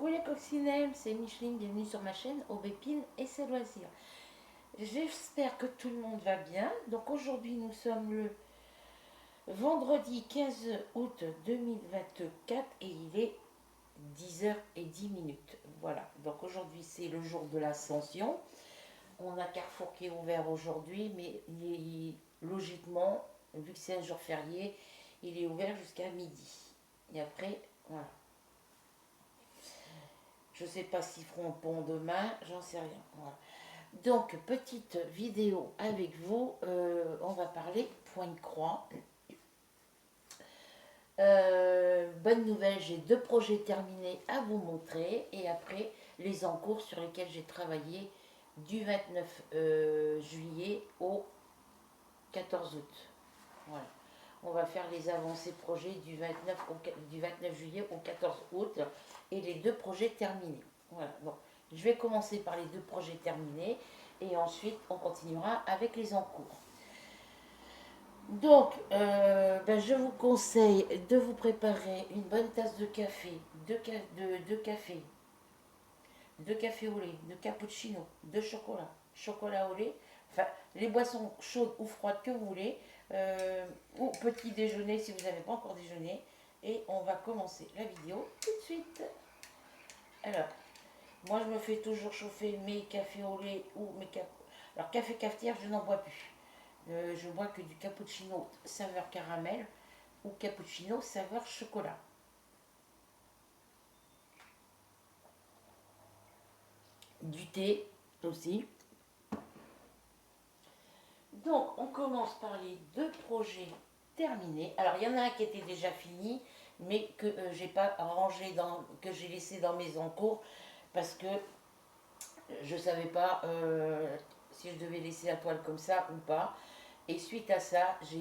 Coucou les coccinelles, c'est Micheline, bienvenue sur ma chaîne Aubépine et ses loisirs. J'espère que tout le monde va bien. Donc aujourd'hui nous sommes le vendredi 15 août 2024 et il est 10h10. Voilà, donc aujourd'hui c'est le jour de l'Ascension. On a Carrefour qui est ouvert aujourd'hui, mais logiquement, vu que c'est un jour férié, il est ouvert jusqu'à midi. Et après, voilà. Je ne sais pas s'ils feront pont demain, j'en sais rien. Voilà. Donc, petite vidéo avec vous. On va parler point de croix. Bonne nouvelle, j'ai 2 projets terminés à vous montrer. Et après, les en cours sur lesquels j'ai travaillé du 29 juillet au 14 août. Voilà. On va faire les avancées projets du 29 juillet au 14 août et les 2 projets terminés. Voilà. Donc, je vais commencer par les 2 projets terminés et ensuite on continuera avec les en cours. Donc, je vous conseille de vous préparer une bonne tasse de café, de café au lait, de cappuccino, de chocolat, chocolat au lait, enfin les boissons chaudes ou froides que vous voulez, ou petit déjeuner si vous n'avez pas encore déjeuné. Et on va commencer la vidéo tout de suite. Alors, moi je me fais toujours chauffer mes cafés au lait ou mes cap. Alors, café cafetière, je n'en bois plus. Je bois que du cappuccino saveur caramel ou cappuccino saveur chocolat. Du thé aussi. Donc, on commence par les 2 projets terminés. Alors, il y en a un qui était déjà fini, mais que j'ai pas rangé que j'ai laissé dans mes encours parce que je savais pas si je devais laisser la toile comme ça ou pas. Et suite à ça, j'ai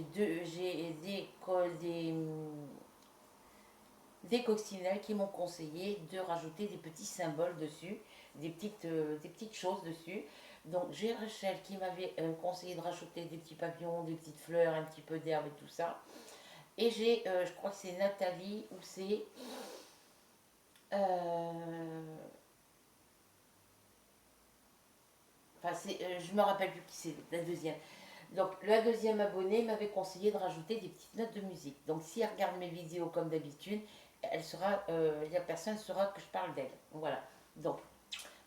des coccinelles qui m'ont conseillé de rajouter des petits symboles dessus, des petites choses dessus. Donc j'ai Rachel qui m'avait conseillé de rajouter des petits papillons, des petites fleurs, un petit peu d'herbe et tout ça. Et j'ai, je crois que c'est Nathalie ou c'est... Enfin, je me rappelle plus qui c'est, la deuxième. Donc la deuxième abonnée m'avait conseillé de rajouter des petites notes de musique. Donc si elle regarde mes vidéos comme d'habitude, la personne saura que je parle d'elle. Voilà. Donc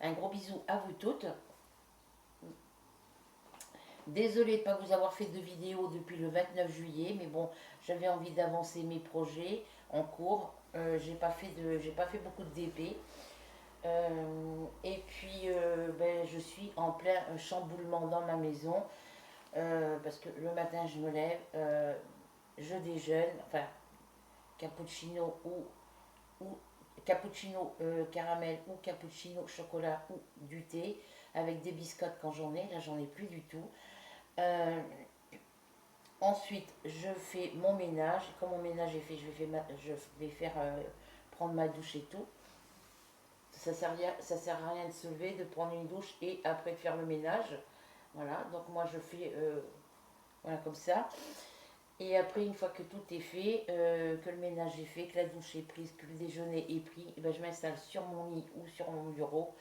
un gros bisou à vous toutes. Désolée de ne pas vous avoir fait de vidéo depuis le 29 juillet, mais bon, j'avais envie d'avancer mes projets en cours. J'ai pas fait beaucoup de DP. Et puis, je suis en plein chamboulement dans ma maison parce que le matin, je me lève, je déjeune, enfin, cappuccino ou cappuccino caramel ou cappuccino chocolat ou du thé avec des biscottes quand j'en ai. Là, j'en ai plus du tout. Euh, Ensuite, je fais mon ménage. Quand mon ménage est fait, je vais faire prendre ma douche et tout. Ça sert à rien de se lever, de prendre une douche et après de faire le ménage. Voilà, donc moi je fais voilà, comme ça. Et après, une fois que tout est fait, que le ménage est fait, que la douche est prise, que le déjeuner est pris, et ben, je m'installe sur mon lit ou sur mon bureau.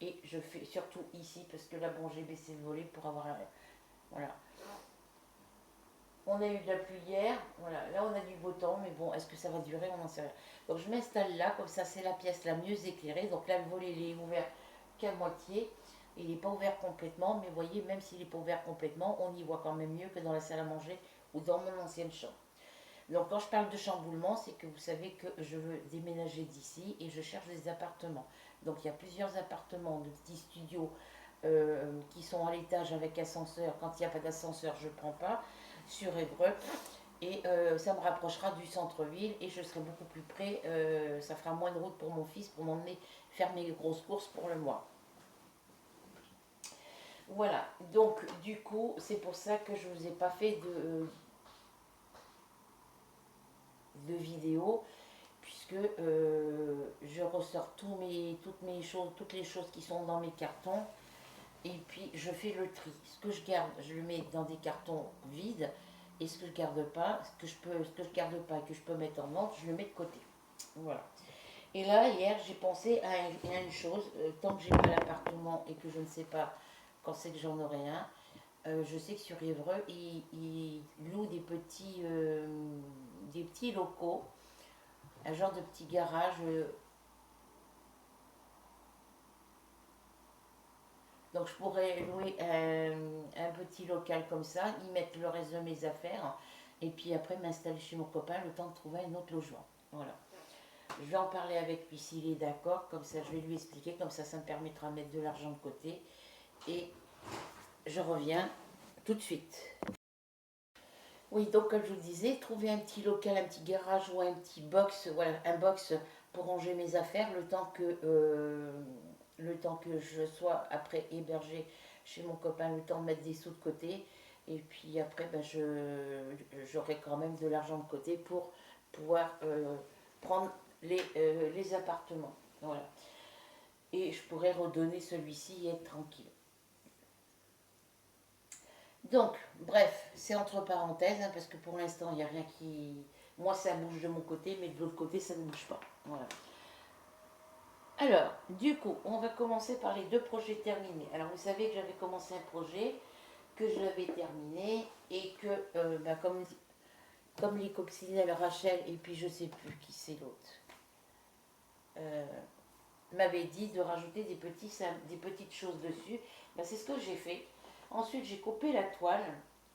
Et je fais surtout ici, parce que là, bon, j'ai baissé le volet pour avoir un... Voilà. On a eu de la pluie hier, voilà, là on a du beau temps, mais bon, est-ce que ça va durer, on n'en sait rien. Donc je m'installe là, comme ça c'est la pièce la mieux éclairée. Donc là le volet il est ouvert qu'à moitié, il n'est pas ouvert complètement, mais vous voyez, même s'il n'est pas ouvert complètement, on y voit quand même mieux que dans la salle à manger ou dans mon ancienne chambre. Donc quand je parle de chamboulement, c'est que vous savez que je veux déménager d'ici et je cherche des appartements. Donc il y a plusieurs appartements de petits studios qui sont à l'étage avec ascenseur. Quand il n'y a pas d'ascenseur, je ne prends pas sur Évreux. Et ça me rapprochera du centre-ville et je serai beaucoup plus près. Ça fera moins de route pour mon fils pour m'emmener faire mes grosses courses pour le mois. Voilà, donc du coup, c'est pour ça que je ne vous ai pas fait de vidéo, puisque je ressors toutes les choses qui sont dans mes cartons, et puis je fais le tri. Ce que je garde, je le mets dans des cartons vides, et ce que je garde pas, ce que je garde pas et que je peux mettre en vente, je le mets de côté. Voilà. Et là, hier, j'ai pensé à une chose. Tant que j'ai pas l'appartement et que je ne sais pas quand c'est que j'en aurai un, je sais que sur Évreux, ils louent des petits locaux, un genre de petit garage. Donc je pourrais louer un petit local comme ça, y mettre le reste de mes affaires, et puis après m'installer chez mon copain le temps de trouver un autre logement. Voilà. Je vais en parler avec lui s'il est d'accord, comme ça je vais lui expliquer, comme ça me permettra de mettre de l'argent de côté. Et je reviens tout de suite. Oui, donc comme je vous disais, trouver un petit local, un petit garage ou un petit box, voilà, un box pour ranger mes affaires le temps que je sois après hébergé chez mon copain, le temps de mettre des sous de côté. Et puis après, ben, j'aurai quand même de l'argent de côté pour pouvoir prendre les appartements. Voilà. Et je pourrais redonner celui-ci et être tranquille. Donc, bref, c'est entre parenthèses, hein, parce que pour l'instant, il n'y a rien qui... Moi, ça bouge de mon côté, mais de l'autre côté, ça ne bouge pas. Voilà. Alors, du coup, on va commencer par les deux projets terminés. Alors, vous savez que j'avais commencé un projet, que je l'avais terminé, et que, bah, comme les coccinelles Rachel, et puis je sais plus qui c'est l'autre, euh, m'avait dit de rajouter des petites choses dessus, bah, c'est ce que j'ai fait. Ensuite, j'ai coupé la toile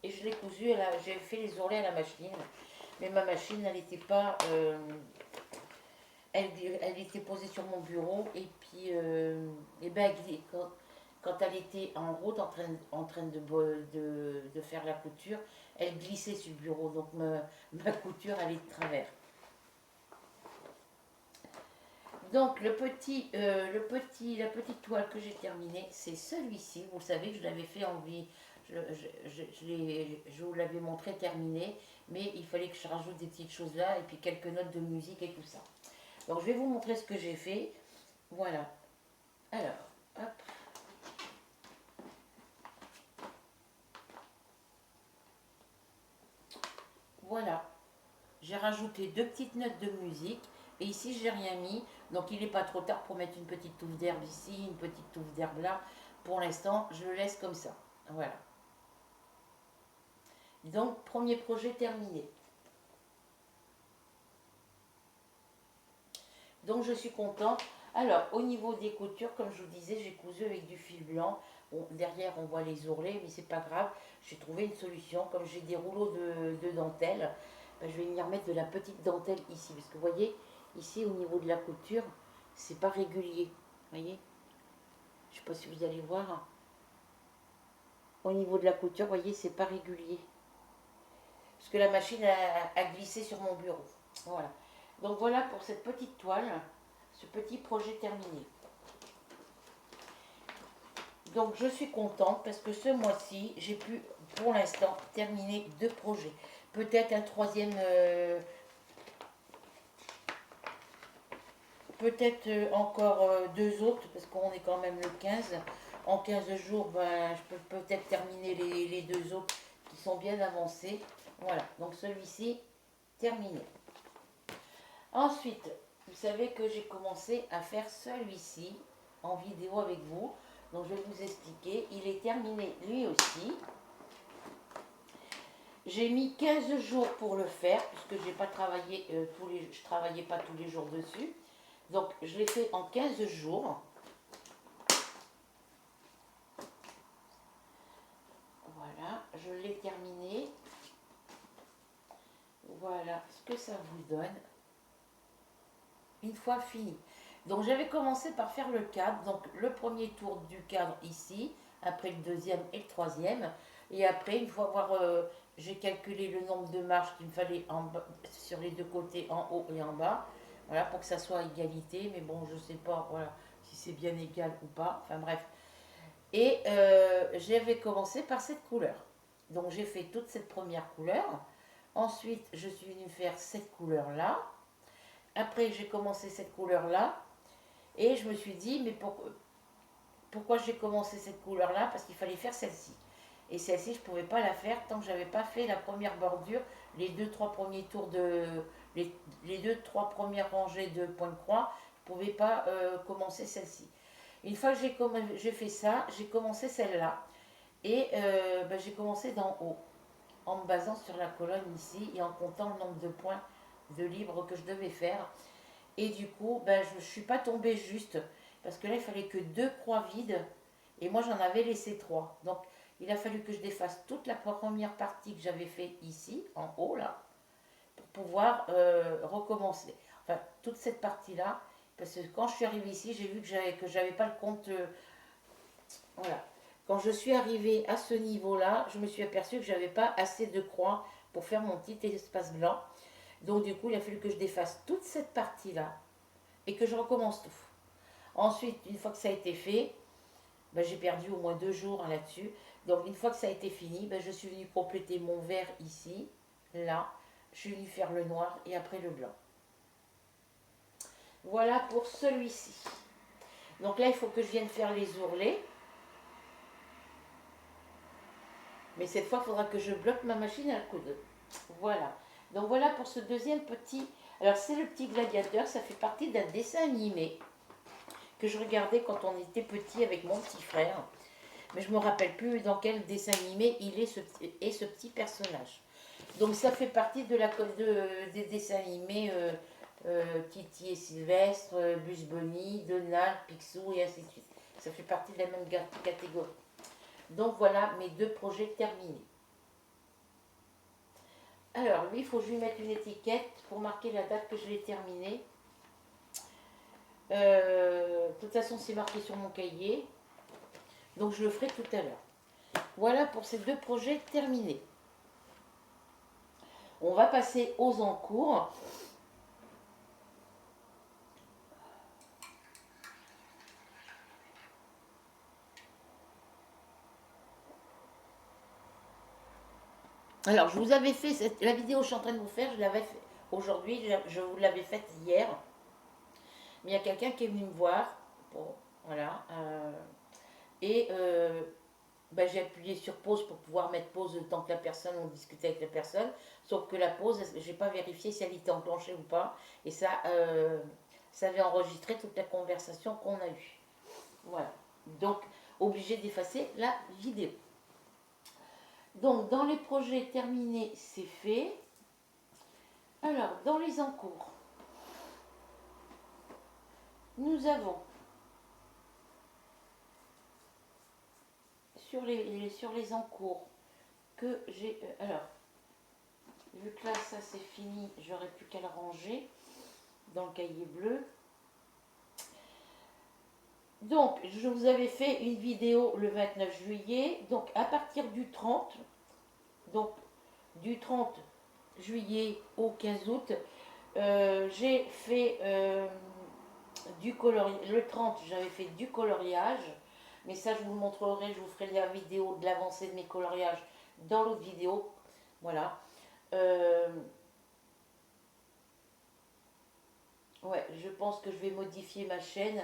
et je l'ai cousue. J'ai fait les ourlets à la machine, mais ma machine, elle n'était pas. Elle était posée sur mon bureau et puis, et ben, quand elle était en route en train de faire la couture, elle glissait sur le bureau. Donc ma couture allait de travers. Donc la petite toile que j'ai terminée, c'est celui-ci. Vous savez que je l'avais fait en vie, je vous l'avais montré terminé, mais il fallait que je rajoute des petites choses là et puis quelques notes de musique et tout ça. Donc je vais vous montrer ce que j'ai fait. Voilà. Alors, hop. Voilà. J'ai rajouté deux petites notes de musique. Et ici, j'ai rien mis. Donc, il n'est pas trop tard pour mettre une petite touffe d'herbe ici, une petite touffe d'herbe là. Pour l'instant, je le laisse comme ça. Voilà. Donc, premier projet terminé. Donc, je suis contente. Alors, au niveau des coutures, comme je vous disais, j'ai cousu avec du fil blanc. Bon, derrière, on voit les ourlets, mais c'est pas grave. J'ai trouvé une solution. Comme j'ai des rouleaux de dentelle, ben, je vais venir mettre de la petite dentelle ici. Parce que vous voyez, ici, au niveau de la couture, c'est pas régulier. Vous voyez? Je sais pas si vous allez voir. Au niveau de la couture, vous voyez, c'est pas régulier. Parce que la machine a glissé sur mon bureau. Voilà. Donc voilà pour cette petite toile, ce petit projet terminé. Donc je suis contente parce que ce mois-ci, j'ai pu pour l'instant terminer deux projets. Peut-être un troisième, peut-être encore deux autres, parce qu'on est quand même le 15. En 15 jours, ben, je peux peut-être terminer les deux autres qui sont bien avancés. Voilà, donc celui-ci, terminé. Ensuite, vous savez que j'ai commencé à faire celui-ci en vidéo avec vous. Donc je vais vous expliquer. Il est terminé lui aussi. J'ai mis 15 jours pour le faire, puisque j'ai pas travaillé je travaillais pas tous les jours dessus. Donc je l'ai fait en 15 jours. Voilà, je l'ai terminé. Voilà ce que ça vous donne une fois fini. Donc j'avais commencé par faire le cadre, donc le premier tour du cadre ici, après le deuxième et le troisième, et après une fois j'ai calculé le nombre de marches qu'il me fallait sur les deux côtés, en haut et en bas, voilà, pour que ça soit à égalité, mais bon je sais pas voilà, si c'est bien égal ou pas, enfin bref. Et j'avais commencé par cette couleur. Donc j'ai fait toute cette première couleur, ensuite je suis venue faire cette couleur là, après j'ai commencé cette couleur là, et je me suis dit, mais pourquoi j'ai commencé cette couleur-là? Parce qu'il fallait faire celle-ci. Et celle-ci, je ne pouvais pas la faire tant que je n'avais pas fait la première bordure, les deux, trois premiers tours les deux, trois premières rangées de points de croix. ne pouvais pas commencer celle-ci. Une fois que j'ai fait ça, j'ai commencé celle-là. Et j'ai commencé d'en haut, en me basant sur la colonne ici et en comptant le nombre de points de libre que je devais faire. Et du coup, je ne suis pas tombée juste, parce que là, il fallait que 2 croix vides, et moi, j'en avais laissé 3. Donc, il a fallu que je défasse toute la première partie que j'avais fait ici, en haut, là, pour pouvoir recommencer. Enfin, toute cette partie-là, parce que quand je suis arrivée ici, j'ai vu que j'avais pas le compte. Voilà. Quand je suis arrivée à ce niveau-là, je me suis aperçue que j'avais pas assez de croix pour faire mon petit espace blanc. Donc, du coup, il a fallu que je défasse toute cette partie-là et que je recommence tout. Ensuite, une fois que ça a été fait, j'ai perdu au moins 2 jours là-dessus. Donc, une fois que ça a été fini, je suis venue compléter mon vert ici, là. Je suis venue faire le noir et après le blanc. Voilà pour celui-ci. Donc là, il faut que je vienne faire les ourlets. Mais cette fois, il faudra que je bloque ma machine à coudre. Voilà. Donc voilà pour ce deuxième petit... Alors, c'est le petit gladiateur. Ça fait partie d'un dessin animé que je regardais quand on était petit avec mon petit frère. Mais je ne me rappelle plus dans quel dessin animé il est ce petit personnage. Donc ça fait partie des dessins animés Titi et Sylvestre, Bugs Bunny, Donald, Picsou et ainsi de suite. Ça fait partie de la même catégorie. Donc voilà mes 2 projets terminés. Alors lui, il faut que je lui mette une étiquette pour marquer la date que je l'ai terminé. De toute façon, c'est marqué sur mon cahier. Donc je le ferai tout à l'heure. Voilà pour ces 2 projets terminés. On va passer aux encours. Alors, je vous avais fait la vidéo que je suis en train de vous faire, je l'avais fait aujourd'hui, je vous l'avais faite hier. Mais il y a quelqu'un qui est venu me voir. Bon, voilà. Et j'ai appuyé sur pause pour pouvoir mettre pause le temps que la personne, on discutait avec la personne. Sauf que la pause, je n'ai pas vérifié si elle était enclenchée ou pas. Et ça avait enregistré toute la conversation qu'on a eue. Voilà. Donc, obligé d'effacer la vidéo. Donc, dans les projets terminés, c'est fait. Alors, dans les encours, nous avons sur les encours que j'ai... alors, vu que là, ça c'est fini, j'aurais plus qu'à le ranger dans le cahier bleu. Donc, je vous avais fait une vidéo le 29 juillet. Donc, à partir du 30, donc du 30 juillet au 15 août, j'ai fait du coloriage. Le 30, j'avais fait du coloriage. Mais ça, je vous le montrerai, je vous ferai la vidéo de l'avancée de mes coloriages dans l'autre vidéo. Voilà. Ouais, je pense que je vais modifier ma chaîne.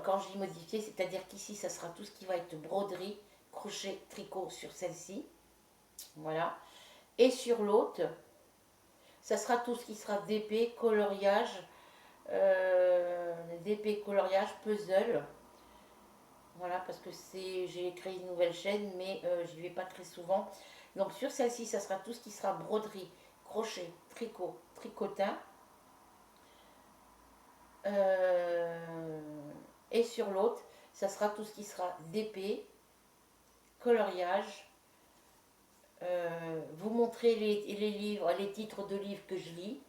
Quand je dis modifier, c'est-à-dire qu'ici, ça sera tout ce qui va être broderie, crochet, tricot sur celle-ci. Voilà. Et sur l'autre, ça sera tout ce qui sera DP, coloriage, DP, coloriage, puzzle. Voilà, parce que j'ai créé une nouvelle chaîne, mais je n'y vais pas très souvent. Donc sur celle-ci, ça sera tout ce qui sera broderie, crochet, tricot, tricotin. Et sur l'autre, ça sera tout ce qui sera DP, coloriage. Vous montrer les livres, les titres de livres que je lis.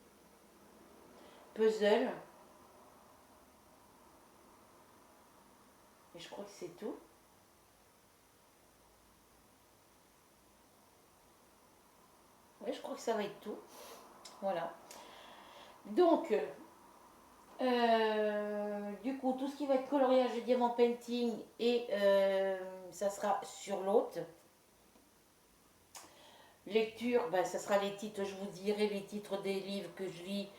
Puzzle. Et je crois que c'est tout. Oui, je crois que ça va être tout. Voilà. Donc, du coup, tout ce qui va être coloriage et diamant painting, et ça sera sur l'autre. Lecture, ça sera les titres, je vous dirai les titres des livres que je lis,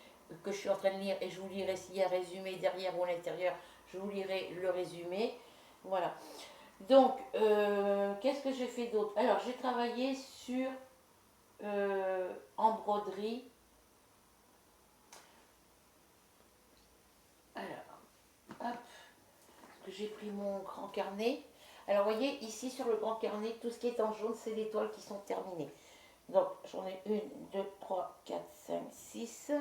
que je suis en train de lire, et je vous lirai s'il y a un résumé derrière ou à l'intérieur, je vous lirai le résumé. Voilà. Donc, qu'est-ce que j'ai fait d'autre? Alors, j'ai travaillé sur en broderie. Alors, j'ai pris mon grand carnet. Alors, vous voyez, ici sur le grand carnet, tout ce qui est en jaune, c'est les toiles qui sont terminées. Donc, j'en ai 1, 2, 3, 4, 5, 6,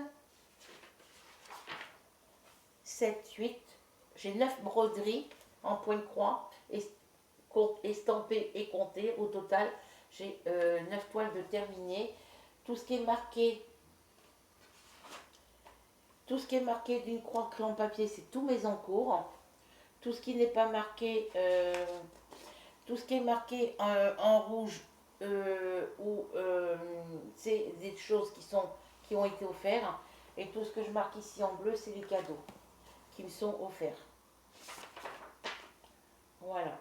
7, 8. J'ai 9 broderies en point de croix, estampées et comptées. Au total, j'ai 9 toiles de terminées. Tout ce qui est marqué, d'une croix crayon papier, c'est tous mes encours. Tout ce qui n'est pas marqué, tout ce qui est marqué en rouge ou c'est des choses qui ont été offertes. Et tout ce que je marque ici en bleu, c'est les cadeaux qui me sont offerts. Voilà.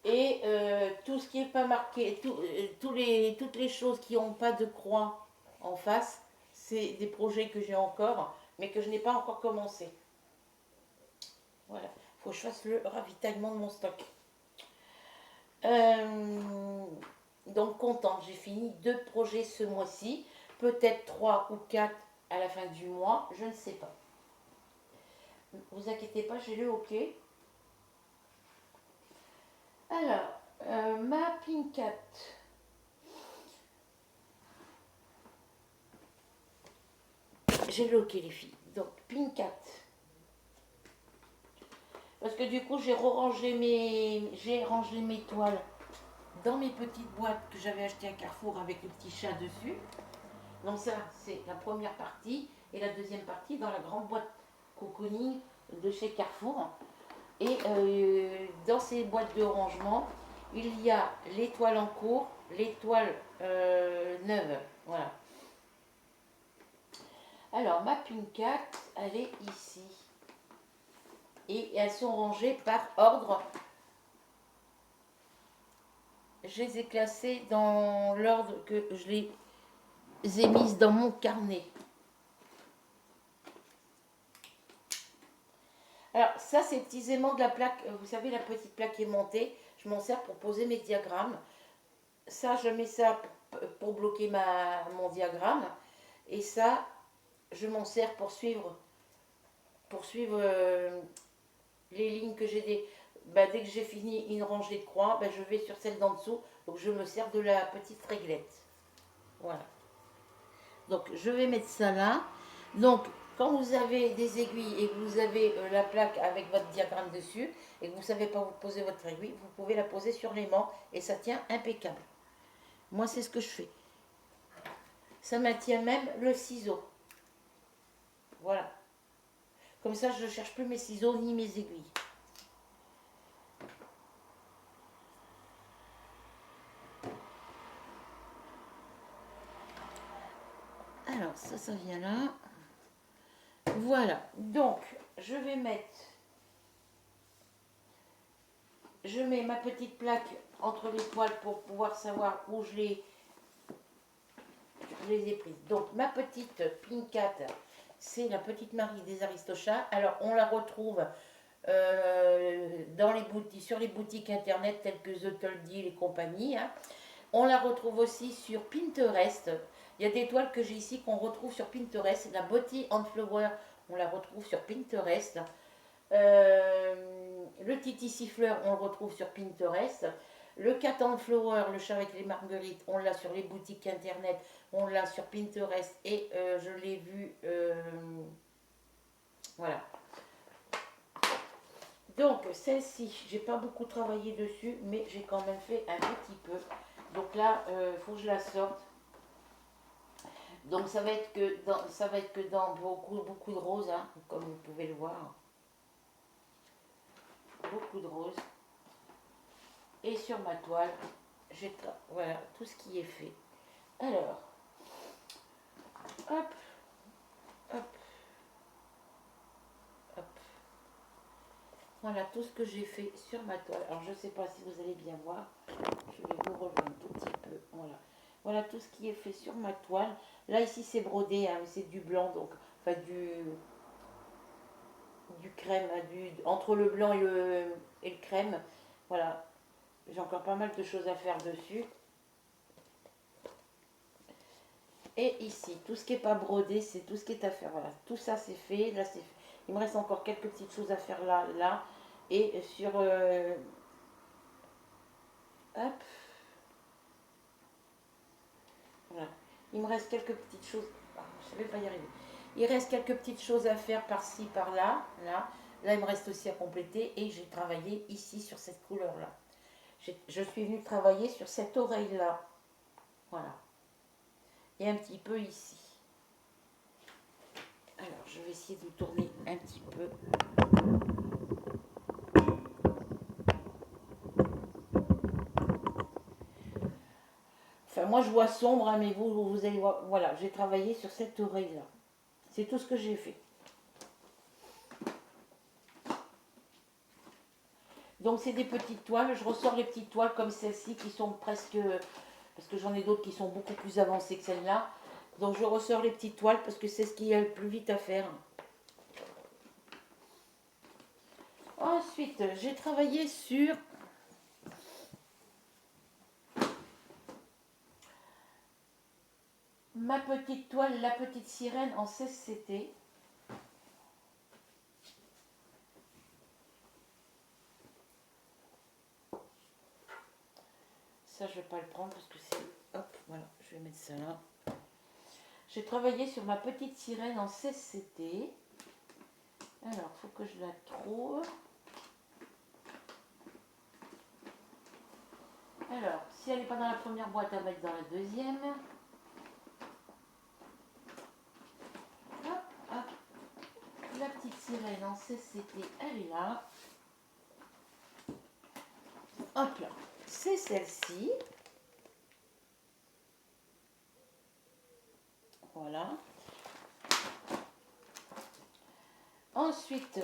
Et tout ce qui n'est pas marqué, toutes les choses qui n'ont pas de croix en face, c'est des projets que j'ai encore, mais que je n'ai pas encore commencé. Voilà. Il faut que je fasse le ravitaillement de mon stock. Donc contente, j'ai fini 2 projets ce mois-ci, peut-être 3 ou 4 à la fin du mois, je ne sais pas. Vous inquiétez pas, j'ai le OK. Alors, ma Pink Cat. J'ai le OK les filles. Donc Pink Cat. Parce que du coup j'ai rangé mes toiles dans mes petites boîtes que j'avais achetées à Carrefour avec le petit chat dessus. Donc ça c'est la première partie et la deuxième partie dans la grande boîte cocooning de chez Carrefour. Et dans ces boîtes de rangement, il y a les toiles en cours, les toiles neuves. Voilà. Alors ma Pink Cat, elle est ici. Et elles sont rangées par ordre. Je les ai classées dans l'ordre que je les ai mises dans mon carnet. Alors ça c'est petits aimants de la plaque, vous savez la petite plaque aimantée, je m'en sers pour poser mes diagrammes. Ça je mets ça pour bloquer mon diagramme. Et ça je m'en sers pour suivre les lignes que j'ai dès que j'ai fini une rangée de croix, je vais sur celle d'en dessous. Donc je me sers de la petite réglette. Voilà. Donc je vais mettre ça là. Donc quand vous avez des aiguilles et que vous avez la plaque avec votre diagramme dessus et que vous ne savez pas où poser votre aiguille, vous pouvez la poser sur l'aimant et ça tient impeccable. Moi c'est ce que je fais. Ça maintient même le ciseau. Voilà. Comme ça je ne cherche plus mes ciseaux ni mes aiguilles. Alors ça vient là. Voilà, donc je vais je mets ma petite plaque entre les toiles pour pouvoir savoir où je les ai prises. Donc ma petite Pink Cat, c'est la petite Marie des Aristochats. Alors on la retrouve dans les boutiques, sur les boutiques internet telles que The Toll Deal et compagnie. Hein. On la retrouve aussi sur Pinterest. Il y a des toiles que j'ai ici qu'on retrouve sur Pinterest. La Body and Flower, on la retrouve sur Pinterest. Le Titi Siffleur, on le retrouve sur Pinterest. Le Cat and Flower, le chat avec les marguerites, on l'a sur les boutiques internet. On l'a sur Pinterest et je l'ai vu. Voilà. Donc celle-ci, j'ai pas beaucoup travaillé dessus, mais j'ai quand même fait un petit peu. Donc là, il faut que je la sorte. Donc ça va être que dans beaucoup de roses, hein, comme vous pouvez le voir. Beaucoup de roses. Et sur ma toile, j'ai voilà tout ce qui est fait. Alors, hop, hop, hop. Voilà tout ce que j'ai fait sur ma toile. Alors je ne sais pas si vous allez bien voir. Je vais vous rejoindre un tout petit peu. Voilà. Voilà tout ce qui est fait sur ma toile. Là ici c'est brodé, hein, c'est du blanc, donc enfin du crème, entre le blanc et le crème. Voilà. J'ai encore pas mal de choses à faire dessus. Et ici, tout ce qui n'est pas brodé, c'est tout ce qui est à faire. Voilà, tout ça c'est fait. Là, c'est fait. Il me reste encore quelques petites choses à faire là. Et sur... hop, voilà. Il me reste quelques petites choses. Ah, je ne vais pas y arriver. Il reste quelques petites choses à faire par-ci, par-là. Là. Là, il me reste aussi à compléter. Et j'ai travaillé ici sur cette couleur-là. Je suis venue travailler sur cette oreille-là. Voilà. Et un petit peu ici. Alors, je vais essayer de vous tourner un petit peu. Enfin, moi, je vois sombre, hein, mais vous allez voir. Voilà, j'ai travaillé sur cette oreille-là. C'est tout ce que j'ai fait. Donc, c'est des petites toiles. Je ressors les petites toiles comme celle-ci qui sont presque... Parce que j'en ai d'autres qui sont beaucoup plus avancées que celle-là. Donc, je ressors les petites toiles parce que c'est ce qui est le plus vite à faire. Ensuite, j'ai travaillé sur ma petite toile, la petite sirène en 16CT. Ça, je ne vais pas le prendre parce que c'est... Hop, voilà, je vais mettre ça là. J'ai travaillé sur ma petite sirène en 16CT. Alors, il faut que je la trouve. Alors, si elle n'est pas dans la première boîte, elle va être dans la deuxième. Hop, hop. La petite sirène en 16CT, elle est là. Hop là, c'est celle-ci. Voilà. Ensuite,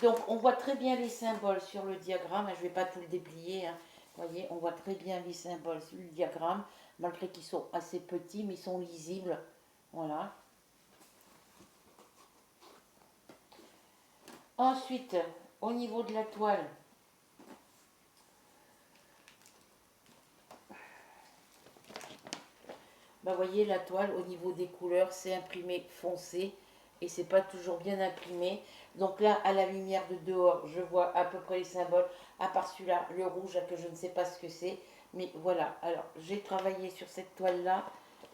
donc on voit très bien les symboles sur le diagramme. Je ne vais pas tout le déplier. Hein. Vous voyez, on voit très bien les symboles sur le diagramme, malgré qu'ils sont assez petits, mais ils sont lisibles. Voilà. Ensuite, au niveau de la toile, bah, vous voyez la toile au niveau des couleurs, c'est imprimé foncé et c'est pas toujours bien imprimé. Donc là, à la lumière de dehors, je vois à peu près les symboles, à part celui-là, le rouge, que je ne sais pas ce que c'est. Mais voilà, alors j'ai travaillé sur cette toile-là,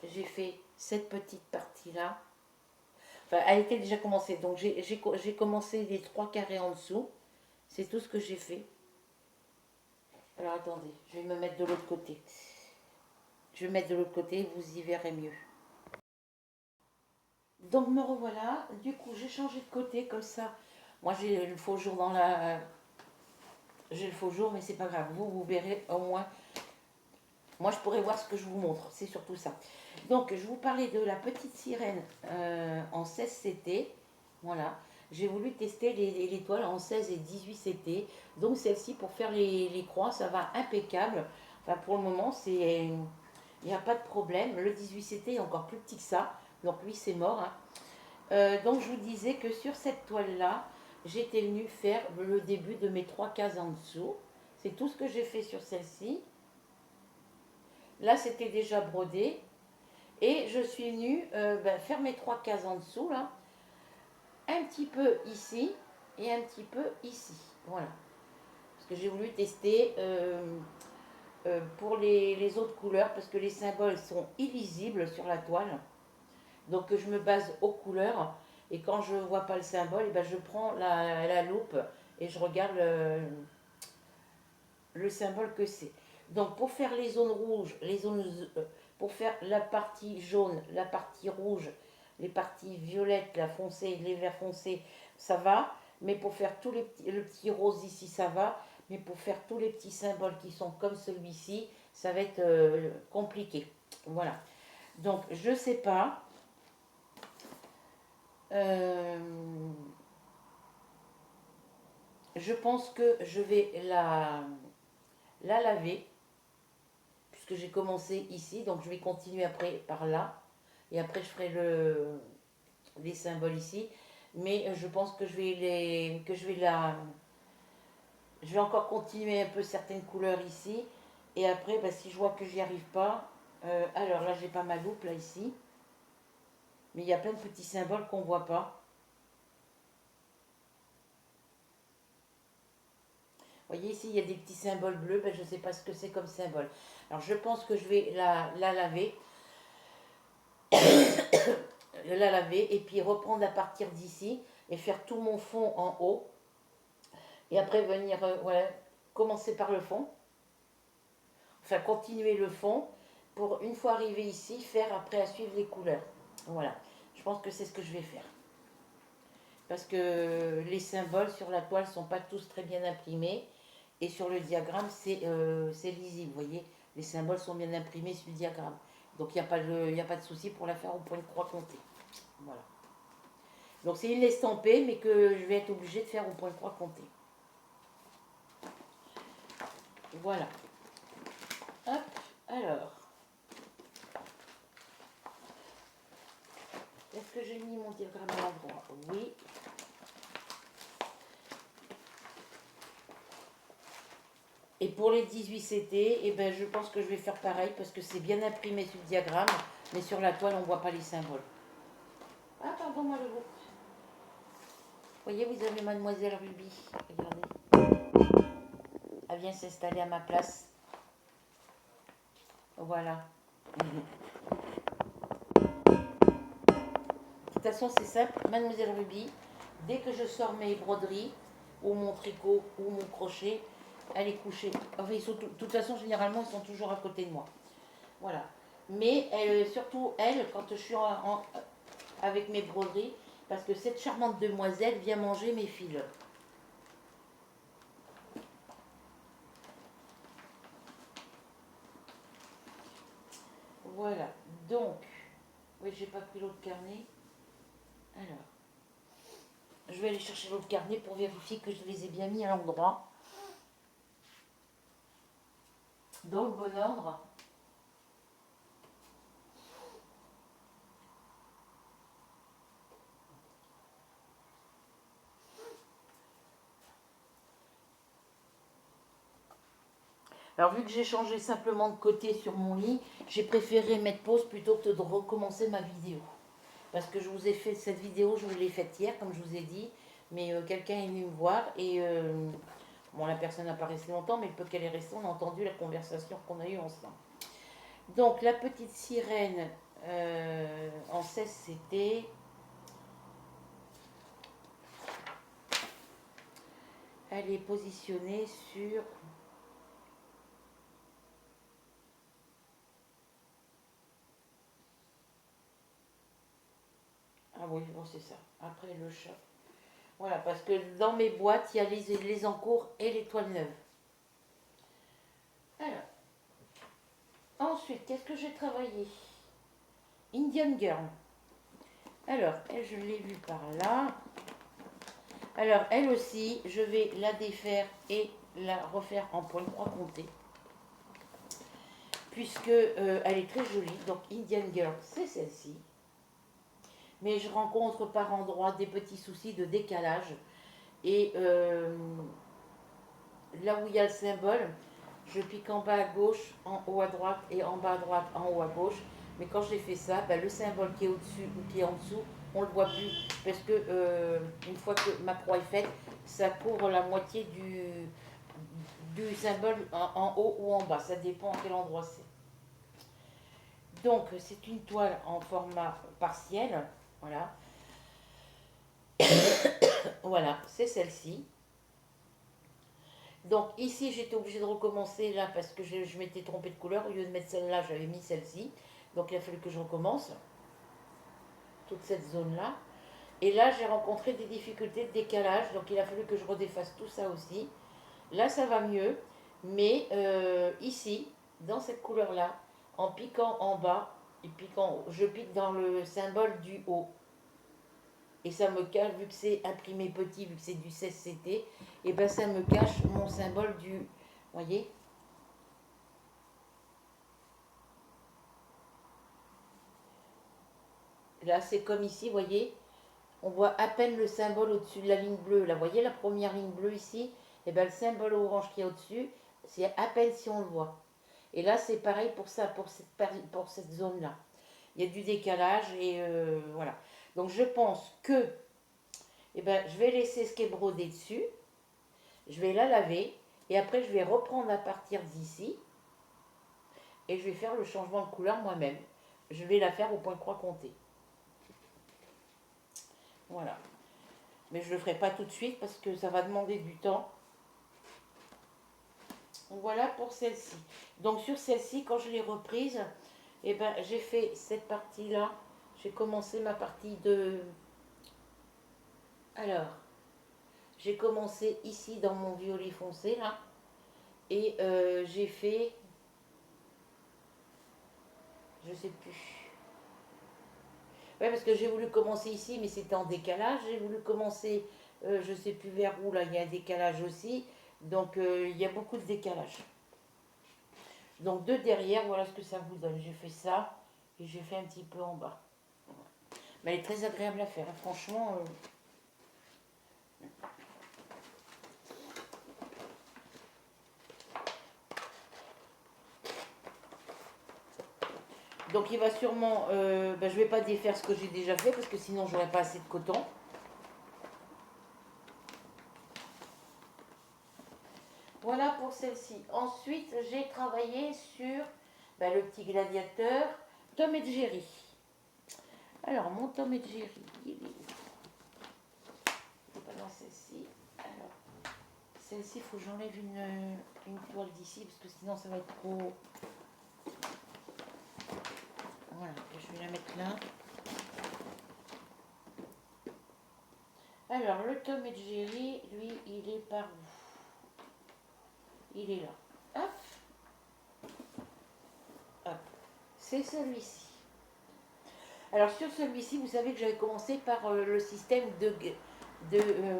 j'ai fait cette petite partie-là. Enfin, elle était déjà commencée, donc j'ai commencé les 3 carrés en dessous. C'est tout ce que j'ai fait. Alors attendez, je vais me mettre de l'autre côté. Je vais me mettre de l'autre côté, vous y verrez mieux. Donc me revoilà. Du coup, j'ai changé de côté comme ça. Moi, j'ai le faux jour dans la... J'ai le faux jour, mais c'est pas grave. Vous verrez au moins. Moi, je pourrais voir ce que je vous montre. C'est surtout ça. Donc, je vous parlais de la petite sirène en 16CT. Voilà. J'ai voulu tester les toiles en 16 et 18CT. Donc, celle-ci, pour faire les croix, ça va impeccable. Enfin, pour le moment, c'est... Il n'y a pas de problème. Le 18CT est encore plus petit que ça. Donc, lui, c'est mort. Hein. Donc je vous disais que sur cette toile-là, j'étais venue faire le début de mes 3 cases en dessous. C'est tout ce que j'ai fait sur celle-ci. Là, c'était déjà brodé. Et je suis venue faire mes 3 cases en dessous, là. Un petit peu ici et un petit peu ici. Voilà. Parce que j'ai voulu tester pour les autres couleurs, parce que les symboles sont illisibles sur la toile. Donc je me base aux couleurs et quand je ne vois pas le symbole, et ben, je prends la loupe et je regarde le symbole que c'est. Donc pour faire les zones rouges, pour faire la partie jaune, la partie rouge, les parties violettes, la foncée, les verts foncés, ça va. Mais pour faire tous le petit rose ici, ça va. Mais pour faire tous les petits symboles qui sont comme celui-ci, ça va être compliqué. Voilà. Donc je sais pas. Euh, je pense que je vais la laver, puisque j'ai commencé ici, donc je vais continuer après par là, et après je ferai les symboles ici, mais je pense que je vais encore continuer un peu certaines couleurs ici, et après, bah, si je vois que j'y arrive pas, alors là j'ai pas ma loupe là ici, mais il y a plein de petits symboles qu'on voit pas. Vous voyez ici, il y a des petits symboles bleus, ben, je ne sais pas ce que c'est comme symbole. Alors je pense que je vais la laver, et puis reprendre à partir d'ici et faire tout mon fond en haut. Et après venir, ouais, commencer par le fond, enfin continuer le fond pour une fois arrivé ici, faire après à suivre les couleurs. Voilà, je pense que c'est ce que je vais faire. Parce que les symboles sur la toile ne sont pas tous très bien imprimés. Et sur le diagramme, c'est lisible. Vous voyez, les symboles sont bien imprimés sur le diagramme. Donc il n'y a pas de souci pour la faire au point de croix compté. Voilà. Donc c'est une estampée, mais que je vais être obligée de faire au point de croix compté. Voilà. Hop, alors. Est-ce que j'ai mis mon diagramme à l'endroit? Oui. Et pour les 18 CT, eh ben, je pense que je vais faire pareil parce que c'est bien imprimé sur le diagramme, mais sur la toile, on ne voit pas les symboles. Ah, pardon, moi le vous. Voyez, vous avez Mademoiselle Ruby. Regardez. Elle vient s'installer à ma place. Voilà. De toute façon, c'est simple. Mademoiselle Ruby, dès que je sors mes broderies, ou mon tricot, ou mon crochet, elle est couchée. Enfin, de toute façon, généralement, ils sont toujours à côté de moi. Voilà. Mais surtout, elle, quand je suis avec mes broderies, parce que cette charmante demoiselle vient manger mes fils. Voilà. Donc, oui, j'ai pas pris l'autre carnet. Alors, je vais aller chercher l'autre carnet pour vérifier que je les ai bien mis à l'endroit. Dans le bon ordre. Alors, vu que j'ai changé simplement de côté sur mon lit, j'ai préféré mettre pause plutôt que de recommencer ma vidéo. Parce que je vous ai fait cette vidéo, je vous l'ai faite hier, comme je vous ai dit. Mais quelqu'un est venu me voir et bon, la personne n'a pas resté longtemps, mais le peu qu'elle est restée, on a entendu la conversation qu'on a eue ensemble. Donc, la petite sirène en 16 CT. Elle est positionnée sur... Ah oui, bon, c'est ça. Après le chat. Voilà, parce que dans mes boîtes, il y a les encours et les toiles neuves. Alors, ensuite, qu'est-ce que j'ai travaillé? Indian Girl. Alors, elle, je l'ai vue par là. Alors, elle aussi, je vais la défaire et la refaire en point de croix compté. Puisque elle est très jolie. Donc, Indian Girl, c'est celle-ci. Mais je rencontre par endroits des petits soucis de décalage. Et là où il y a le symbole, je pique en bas à gauche, en haut à droite et en bas à droite, en haut à gauche. Mais quand j'ai fait ça, ben, le symbole qui est au-dessus ou qui est en dessous, on ne le voit plus. Parce que une fois que ma croix est faite, ça couvre la moitié du symbole en haut ou en bas. Ça dépend à quel endroit c'est. Donc c'est une toile en format partiel. Voilà. Voilà, c'est celle-ci. Donc ici, j'étais obligée de recommencer là parce que je m'étais trompée de couleur. Au lieu de mettre celle-là, j'avais mis celle-ci. Donc il a fallu que je recommence toute cette zone-là. Et là, j'ai rencontré des difficultés de décalage. Donc il a fallu que je redéfasse tout ça aussi. Là, ça va mieux. Mais ici, dans cette couleur-là, en piquant en bas, et piquant, je pique dans le symbole du haut. Et ça me cache, vu que c'est imprimé petit, vu que c'est du 16CT, et ben ça me cache mon symbole du... Voyez? Là, c'est comme ici, voyez? On voit à peine le symbole au-dessus de la ligne bleue. Là, voyez la première ligne bleue ici? Et ben le symbole orange qui est au-dessus, c'est à peine si on le voit. Et là, c'est pareil pour ça, pour cette zone-là. Il y a du décalage et voilà. Donc, je pense que je vais laisser ce qui est brodé dessus. Je vais la laver Et après, je vais reprendre à partir d'ici. Et je vais faire le changement de couleur moi-même. Je vais la faire au point croix compté. Voilà. Mais je ne le ferai pas tout de suite parce que ça va demander du temps. Voilà pour celle-ci. Donc sur celle-ci, quand je l'ai reprise, eh ben, j'ai fait cette partie-là. J'ai commencé ma partie de... Alors, j'ai commencé ici dans mon violet foncé, là. Et j'ai fait... Je sais plus. Ouais, parce que j'ai voulu commencer ici, mais c'était en décalage. J'ai voulu commencer, je sais plus vers où, là, il y a un décalage aussi. Donc, il y a beaucoup de décalage. Donc, de derrière, voilà ce que ça vous donne. J'ai fait ça et j'ai fait un petit peu en bas. Mais elle est très agréable à faire, hein, franchement. Donc, il va sûrement... je ne vais pas défaire ce que j'ai déjà fait parce que sinon, j'aurais pas assez de coton. Voilà pour celle-ci. Ensuite, j'ai travaillé sur le petit gladiateur Tom et Jerry. Alors, mon Tom et Jerry, il est où? Pas dans celle-ci. Alors, celle-ci, il faut que j'enlève une toile d'ici parce que sinon, ça va être trop... Voilà, je vais la mettre là. Alors, le Tom et Jerry, lui, il est par où? Il est là. Hop. Hop. C'est celui-ci. Alors, sur celui-ci, vous savez que j'avais commencé par le système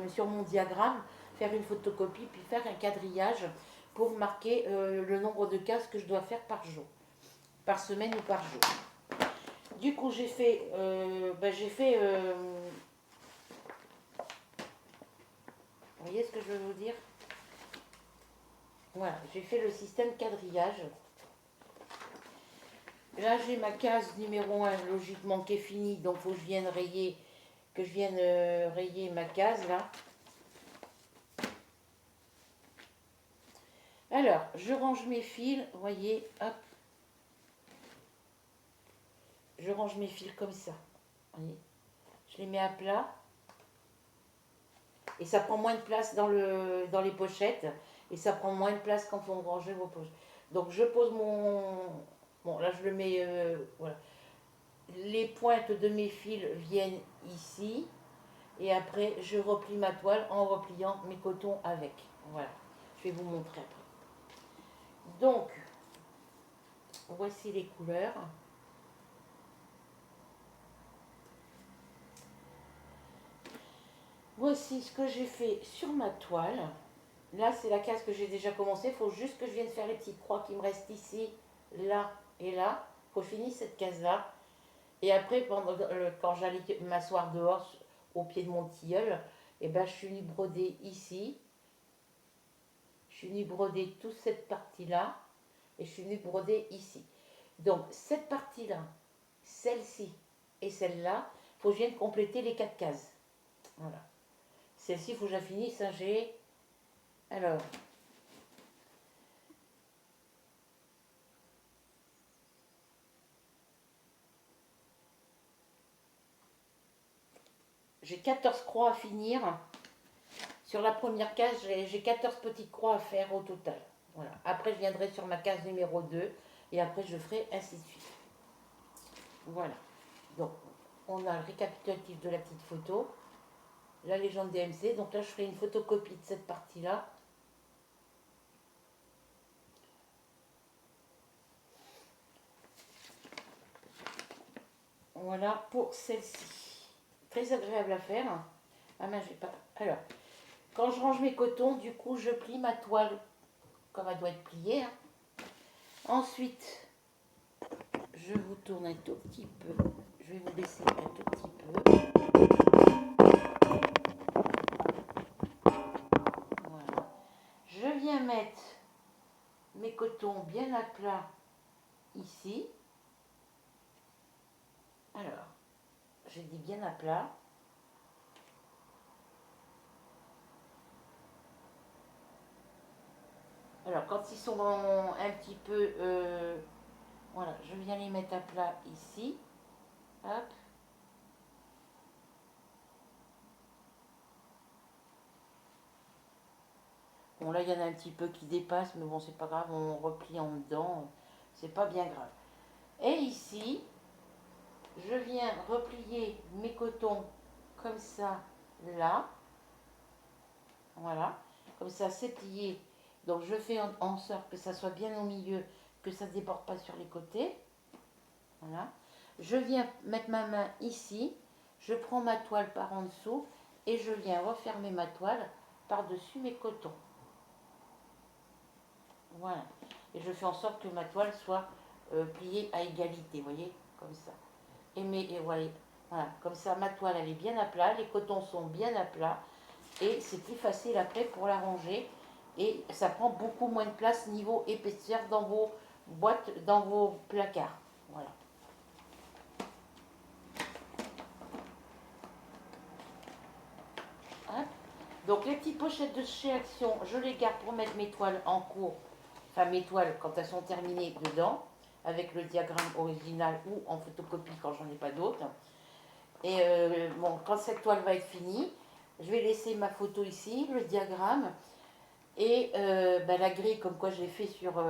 sur mon diagramme, faire une photocopie, puis faire un quadrillage pour marquer le nombre de cases que je dois faire par jour, par semaine ou par jour. Du coup, j'ai fait, vous voyez ce que je veux vous dire? Voilà, j'ai fait le système quadrillage. Là, j'ai ma case numéro 1, logiquement, qui est finie, donc il faut que je vienne rayer ma case, là. Alors, je range mes fils, vous voyez, hop. Je range mes fils comme ça, vous voyez. Je les mets à plat. Et ça prend moins de place dans les pochettes. Et ça prend moins de place quand vous rangez vos pochettes. Donc, je pose mon... Bon, là, je le mets... voilà. Les pointes de mes fils viennent ici. Et après, je replie ma toile en repliant mes cotons avec. Voilà. Je vais vous montrer après. Donc, voici les couleurs. Voici ce que j'ai fait sur ma toile. Là, c'est la case que j'ai déjà commencé. Il faut juste que je vienne faire les petites croix qui me restent ici, là et là. Il faut finir cette case-là. Et après, quand j'allais m'asseoir dehors, au pied de mon tilleul, et ben, je suis venue broder ici. Je suis venue broder toute cette partie-là. Et je suis venue broder ici. Donc, cette partie-là, celle-ci et celle-là, il faut que je vienne compléter les 4 cases. Voilà. Celle-ci, il faut que je la finisse. Hein, j'ai... Alors... J'ai 14 croix à finir. Sur la première case, j'ai 14 petites croix à faire au total. Voilà. Après, je viendrai sur ma case numéro 2 et après, je ferai ainsi de suite. Voilà. Donc, on a le récapitulatif de la petite photo, la légende DMC. Donc là, je ferai une photocopie de cette partie-là. Voilà pour celle-ci. Très agréable à faire. Ah mais j'ai pas... Alors, quand je range mes cotons, du coup, je plie ma toile comme elle doit être pliée. Hein. Ensuite, je vous tourne un tout petit peu. Je vais vous laisser un tout petit peu. Voilà. Je viens mettre mes cotons bien à plat ici. Alors, je dis bien à plat. Alors, quand ils sont un petit peu... voilà, je viens les mettre à plat ici. Hop. Bon, là, il y en a un petit peu qui dépassent, mais bon, c'est pas grave, on replie en dedans. C'est pas bien grave. Et ici, je viens replier mes cotons comme ça, là. Voilà. Comme ça, c'est plié. Donc, je fais en sorte que ça soit bien au milieu, que ça ne déborde pas sur les côtés. Voilà. Je viens mettre ma main ici. Je prends ma toile par en dessous et je viens refermer ma toile par-dessus mes cotons. Voilà. Et je fais en sorte que ma toile soit pliée à égalité, vous voyez, comme ça. Et voilà, comme ça, ma toile, elle est bien à plat, les cotons sont bien à plat, et c'est plus facile après pour la ranger, et ça prend beaucoup moins de place niveau épaisseur dans vos boîtes, dans vos placards. Voilà. Hop. Donc les petites pochettes de chez Action, je les garde pour mettre mes toiles en cours, enfin mes toiles quand elles sont terminées dedans, avec le diagramme original ou en photocopie quand j'en ai pas d'autres. Et bon, quand cette toile va être finie, je vais laisser ma photo ici, le diagramme et la grille comme quoi j'ai fait sur...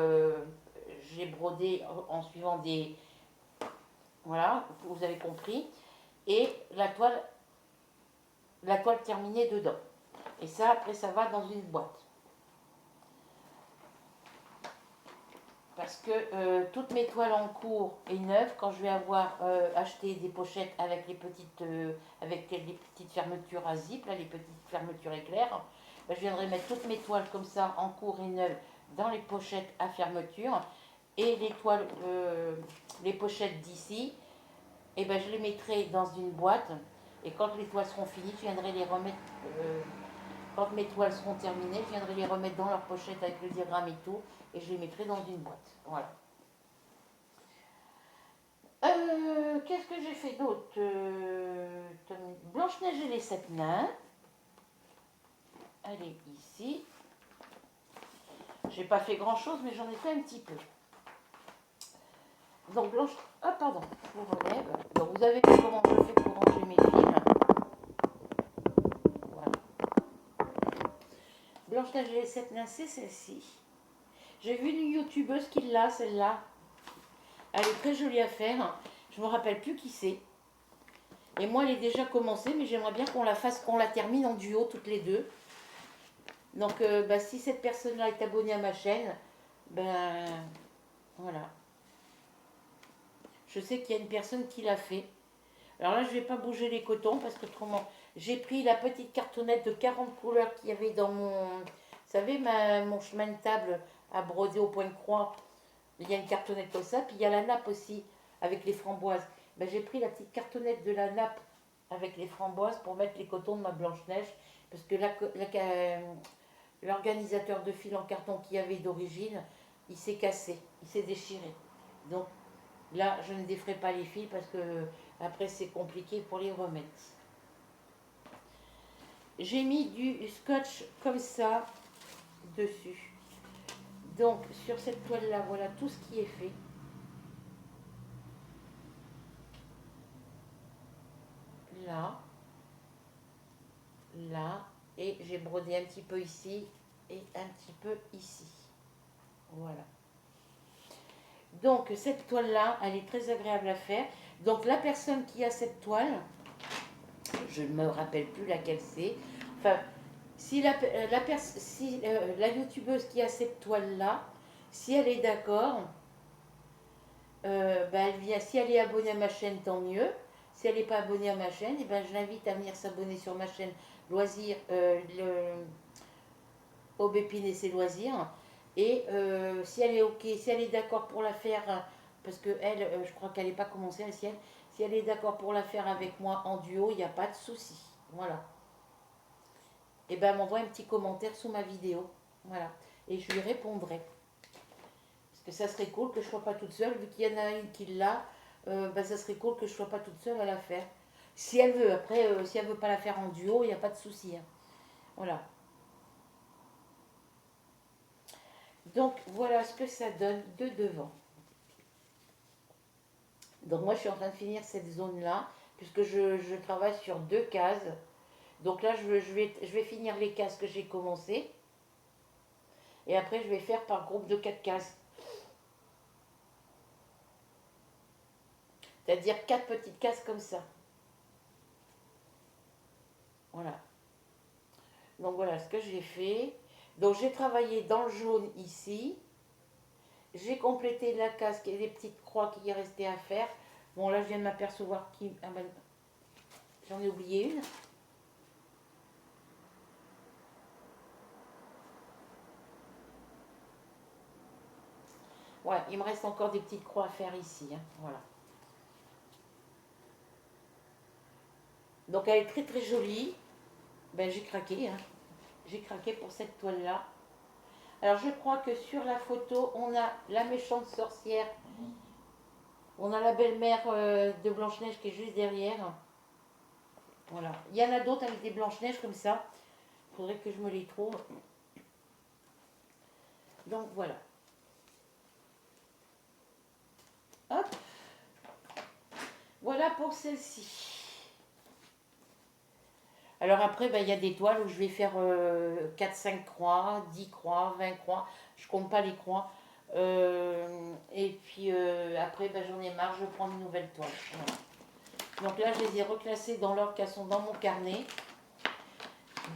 j'ai brodé en suivant des... Voilà, vous avez compris. Et la toile terminée dedans. Et ça, après, ça va dans une boîte. Parce que toutes mes toiles en cours et neuves, quand je vais avoir acheté des pochettes avec les petites fermetures à zip, là, les petites fermetures éclairs, ben, je viendrai mettre toutes mes toiles comme ça en cours et neuves dans les pochettes à fermeture. Et les toiles, les pochettes d'ici, et ben, je les mettrai dans une boîte. Et quand les toiles seront finies, je viendrai les remettre. Quand mes toiles seront terminées, je viendrai les remettre dans leur pochette avec le diagramme et tout, et je les mettrai dans une boîte. Voilà. Qu'est-ce que j'ai fait d'autre Blanche-Neige et les 7 nains. Elle est ici. J'ai pas fait grand-chose, mais j'en ai fait un petit peu. Donc Blanche... Ah pardon, je vous relève. Donc vous avez vu comment je fais pour ranger mes fils. Voilà. Blanche-Neige et les 7 nains, c'est celle-ci. J'ai vu une youtubeuse qui l'a, celle-là. Elle est très jolie à faire. Je me rappelle plus qui c'est. Et moi, elle est déjà commencée, mais j'aimerais bien qu'on la fasse, qu'on la termine en duo toutes les deux. Donc, si cette personne-là est abonnée à ma chaîne, ben voilà. Je sais qu'il y a une personne qui l'a fait. Alors là, je ne vais pas bouger les cotons parce que autrement, j'ai pris la petite cartonnette de 40 couleurs qu'il y avait dans mon... Vous savez, mon chemin de table à broder au point de croix. Il y a une cartonnette comme ça, puis il y a la nappe aussi avec les framboises. Ben, j'ai pris la petite cartonnette de la nappe avec les framboises pour mettre les cotons de ma Blanche-Neige. Parce que l'organisateur de fil en carton qu'il y avait d'origine, il s'est cassé, il s'est déchiré. Donc là, je ne déferai pas les fils parce que après c'est compliqué pour les remettre. J'ai mis du scotch comme ça dessus. Donc sur cette toile-là, voilà tout ce qui est fait. Là, là, et j'ai brodé un petit peu ici et un petit peu ici. Voilà. Donc cette toile-là, elle est très agréable à faire. Donc la personne qui a cette toile, je ne me rappelle plus laquelle c'est. Enfin, si la youtubeuse qui a cette toile-là, si elle est d'accord, si elle est abonnée à ma chaîne, tant mieux. Si elle n'est pas abonnée à ma chaîne, je l'invite à venir s'abonner sur ma chaîne Loisirs, Aubépine et ses loisirs. Et si elle est ok, si elle est d'accord pour la faire, parce que elle, je crois qu'elle n'est pas commencée la sienne, si elle est d'accord pour la faire avec moi en duo, il n'y a pas de souci. Voilà. Et elle m'envoie un petit commentaire sous ma vidéo. Voilà. Et je lui répondrai. Parce que ça serait cool que je ne sois pas toute seule, vu qu'il y en a une qui l'a, ça serait cool que je ne sois pas toute seule à la faire. Si elle veut, après, si elle ne veut pas la faire en duo, il n'y a pas de souci. Hein. Voilà. Donc voilà ce que ça donne de devant. Donc moi je suis en train de finir cette zone là, puisque je travaille sur 2 cases. Donc là je vais finir les cases que j'ai commencé. Et après je vais faire par groupe de 4 cases. C'est-à-dire 4 petites cases comme ça. Voilà. Donc voilà ce que j'ai fait. Donc j'ai travaillé dans le jaune ici. J'ai complété la case et les petites croix qui est restées à faire. Bon là je viens de m'apercevoir qu'il... Ah ben, j'en ai oublié une. Ouais, il me reste encore des petites croix à faire ici. Hein. Voilà. Donc elle est très très jolie. Ben j'ai craqué. Hein. J'ai craqué pour cette toile-là. Alors je crois que sur la photo, on a la méchante sorcière. On a la belle-mère de Blanche-Neige qui est juste derrière. Voilà. Il y en a d'autres avec des Blanche-Neige comme ça. Il faudrait que je me les trouve. Donc voilà. Hop. Voilà pour celle-ci. Alors après, ben, il y a des toiles où je vais faire 4-5 croix, 10 croix, 20 croix. Je compte pas les croix. Et puis après, ben, j'en ai marre, je prends une nouvelle toile. Voilà. Donc là, je les ai reclassées dans l'ordre qu'elles sont dans mon carnet.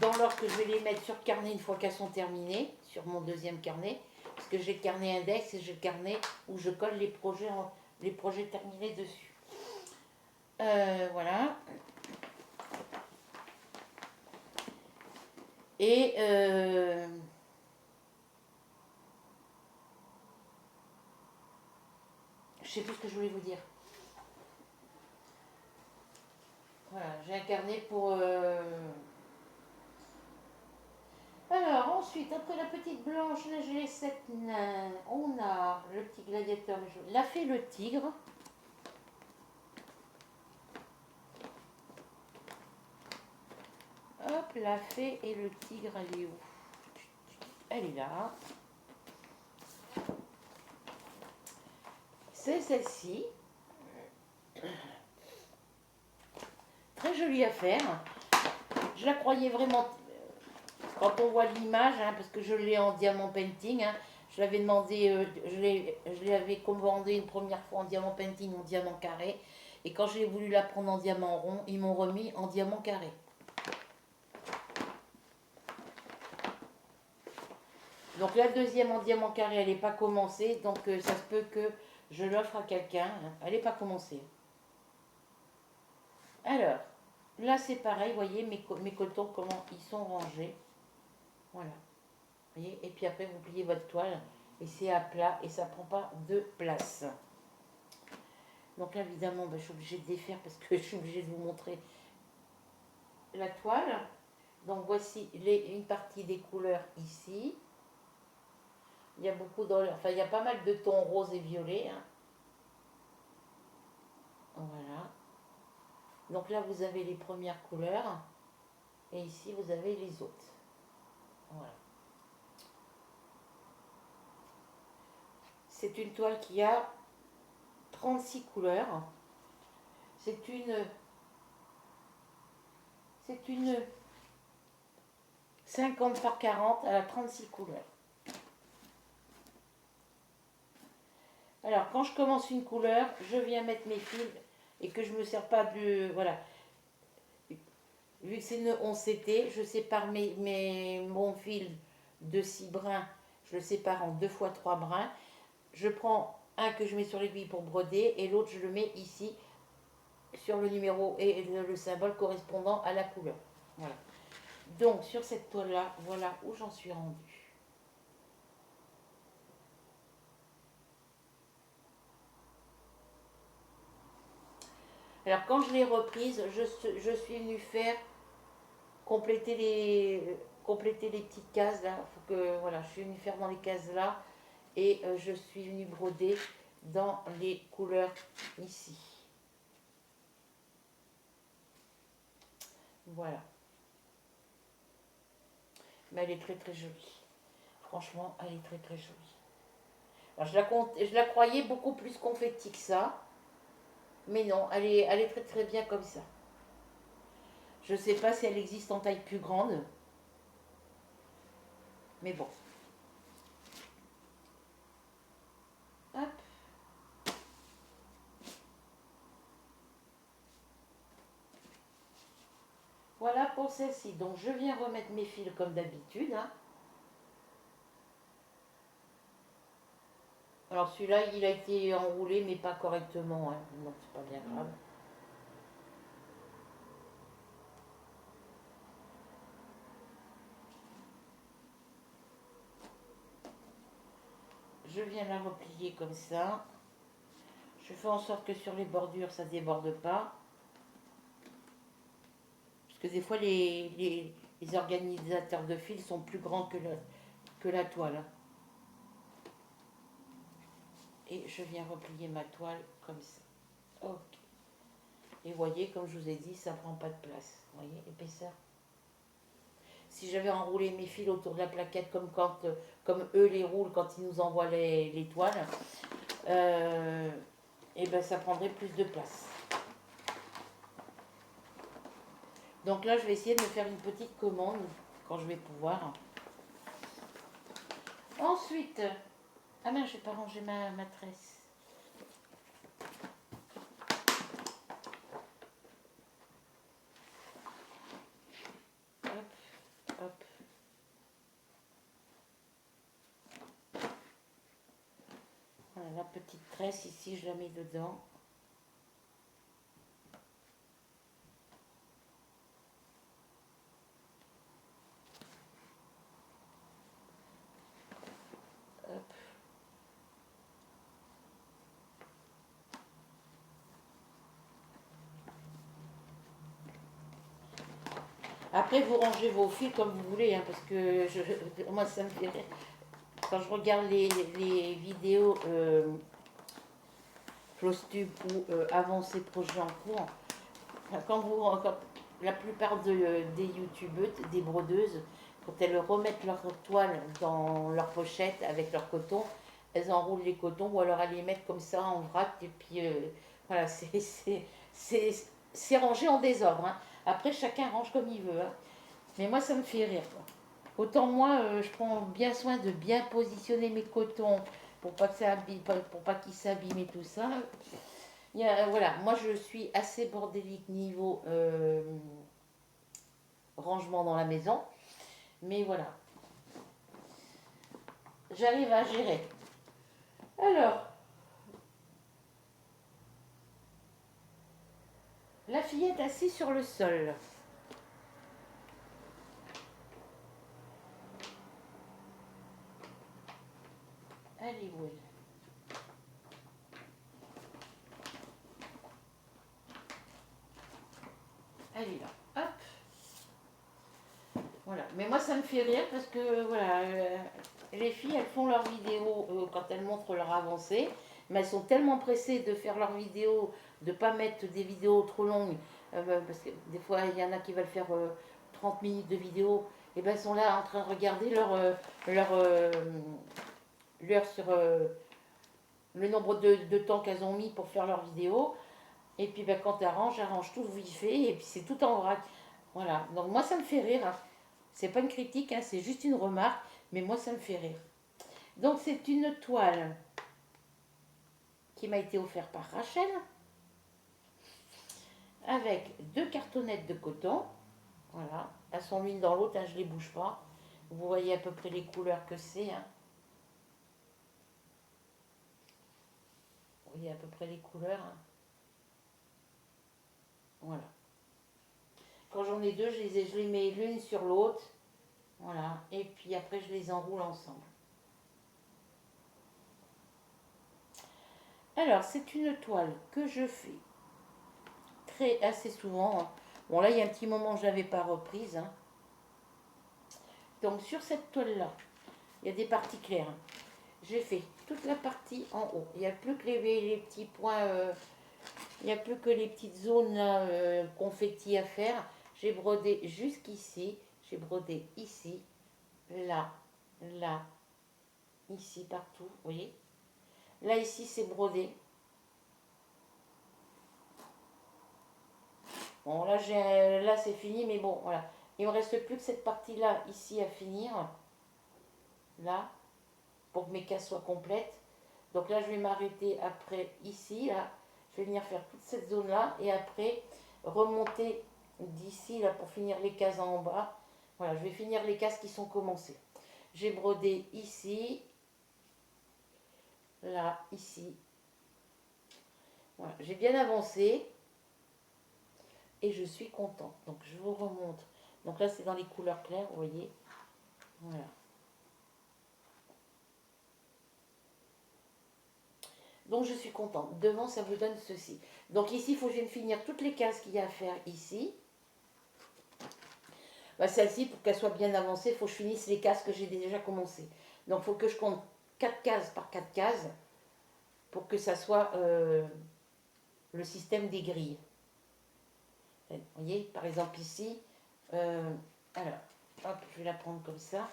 Dans l'ordre que je vais les mettre sur le carnet une fois qu'elles sont terminées, sur mon deuxième carnet. Parce que j'ai le carnet index et j'ai le carnet où je colle les projets terminés dessus. Voilà. Et je sais plus ce que je voulais vous dire. Voilà, j'ai un carnet pour... Alors, ensuite, après la petite blanche, là j'ai les 7 nains. On a le petit gladiateur, la fée, le tigre. Hop, la fée et le tigre, elle est où? Elle est là. C'est celle-ci. Très jolie à faire. Je la croyais vraiment... Quand on voit l'image, hein, parce que je l'ai en diamant painting, hein, je l'avais demandé, je l'avais commandé une première fois en diamant painting, en diamant carré. Et quand j'ai voulu la prendre en diamant rond, ils m'ont remis en diamant carré. Donc la deuxième en diamant carré, elle n'est pas commencée. Donc ça se peut que je l'offre à quelqu'un. Hein. Elle n'est pas commencée. Alors, là c'est pareil, vous voyez mes cotons, comment ils sont rangés. Voilà. Vous voyez, et puis après vous pliez votre toile et c'est à plat et ça prend pas de place. Donc là évidemment ben, je suis obligée de défaire parce que je suis obligée de vous montrer la toile. Donc voici une partie des couleurs ici. Il y a beaucoup enfin il y a pas mal de tons roses et violets. Hein. Voilà. Donc là vous avez les premières couleurs et ici vous avez les autres. Voilà. C'est une toile qui a 36 couleurs. C'est une 50 par 40, elle a 36 couleurs. Alors, quand je commence une couleur, je viens mettre mes fils et que je ne me sers pas de... Voilà. Vu que c'est une 11 CT, je sépare mon fil de 6 brins, je le sépare en 2 fois 3 brins. Je prends un que je mets sur l'aiguille pour broder et l'autre je le mets ici sur le numéro et le symbole correspondant à la couleur. Voilà. Donc sur cette toile là, voilà où j'en suis rendue. Alors quand je l'ai reprise, je suis venue faire compléter les petites cases là. Faut que voilà, je suis venue faire dans les cases là et je suis venue broder dans les couleurs ici. Voilà. Mais elle est très très jolie. Franchement, elle est très très jolie. Alors, je la croyais beaucoup plus confetti que ça. Mais non, elle est très très bien comme ça. Je sais pas si elle existe en taille plus grande. Mais bon. Hop. Voilà pour celle-ci. Donc je viens remettre mes fils comme d'habitude, hein. Alors celui-là, il a été enroulé, mais pas correctement, hein. Donc c'est pas bien grave. Je viens la replier comme ça. Je fais en sorte que sur les bordures, ça ne déborde pas. Parce que des fois, les organisateurs de fils sont plus grands que la toile, hein. Et je viens replier ma toile comme ça. Ok. Et vous voyez, comme je vous ai dit, ça ne prend pas de place. Vous voyez, l'épaisseur. Si j'avais enroulé mes fils autour de la plaquette comme eux les roulent quand ils nous envoient les toiles, et ben ça prendrait plus de place. Donc là, je vais essayer de me faire une petite commande quand je vais pouvoir. Ensuite, ah mince, je n'ai pas rangé ma tresse. Hop, hop. Voilà, la petite tresse ici, je la mets dedans. Hop. Après, vous rangez vos fils comme vous voulez, hein, parce que moi, ça me fait rire. Quand je regarde les vidéos Flostube ou Avancé Projet en cours, quand la plupart des youtubeuses, des brodeuses, quand elles remettent leur toile dans leur pochette avec leur coton, elles enroulent les cotons ou alors elles les mettent comme ça en vrac et puis voilà, c'est rangé en désordre, hein. Après, chacun range comme il veut, hein. Mais moi, ça me fait rire, quoi. Autant moi, je prends bien soin de bien positionner mes cotons pour pas que ça abîme, pour pas qu'ils s'abîment et tout ça. Voilà, moi je suis assez bordélique niveau rangement dans la maison, mais voilà, j'arrive à gérer. Alors, la fillette assise sur le sol. Elle est où elle? Elle est là. Hop. Voilà. Mais moi ça me fait rire parce que voilà, les filles elles font leurs vidéos quand elles montrent leur avancée, mais elles sont tellement pressées de faire leurs vidéos, de ne pas mettre des vidéos trop longues, parce que des fois il y en a qui veulent faire 30 minutes de vidéo, et ben elles sont là en train de regarder leur, sur le nombre de temps qu'elles ont mis pour faire leur vidéo. Et puis ben, quand elles arrangent tout vite fait, et puis c'est tout en vrac. Voilà, donc moi ça me fait rire, hein. C'est pas une critique, hein, c'est juste une remarque, mais moi ça me fait rire. Donc c'est une toile qui m'a été offerte par Rachel, avec deux cartonnettes de coton. Voilà, elles sont l'une dans l'autre, hein, je ne les bouge pas. Vous voyez à peu près les couleurs que c'est, hein. Vous voyez à peu près les couleurs, hein. Voilà. Quand j'en ai deux, je les mets l'une sur l'autre. Voilà, et puis après je les enroule ensemble. Alors, c'est une toile que je fais assez souvent, hein. Bon, là, il y a un petit moment, je ne l'avais pas reprise, hein. Donc, sur cette toile-là, il y a des parties claires, hein. J'ai fait toute la partie en haut. Il n'y a plus que les petits points, il n'y a plus que les petites zones là, confetti à faire. J'ai brodé jusqu'ici, j'ai brodé ici, là là, ici, partout, vous voyez. Là, ici, c'est brodé. Bon, là, là c'est fini, mais bon, voilà. Il me reste plus que cette partie-là, ici, à finir. Là, pour que mes cases soient complètes. Donc là, je vais m'arrêter après, ici, là. Je vais venir faire toute cette zone-là, et après, remonter d'ici, là, pour finir les cases en bas. Voilà, je vais finir les cases qui sont commencées. J'ai brodé ici, là, ici. Voilà, j'ai bien avancé. Et je suis contente. Donc je vous remonte. Donc là c'est dans les couleurs claires, vous voyez. Voilà. Donc je suis contente. Devant ça vous donne ceci. Donc ici il faut que je vienne finir toutes les cases qu'il y a à faire ici. Bah, celle-ci pour qu'elle soit bien avancée, il faut que je finisse les cases que j'ai déjà commencé. Donc il faut que je compte 4 cases par 4 cases pour que ça soit le système des grilles. Vous voyez, par exemple ici, alors, hop, je vais la prendre comme ça.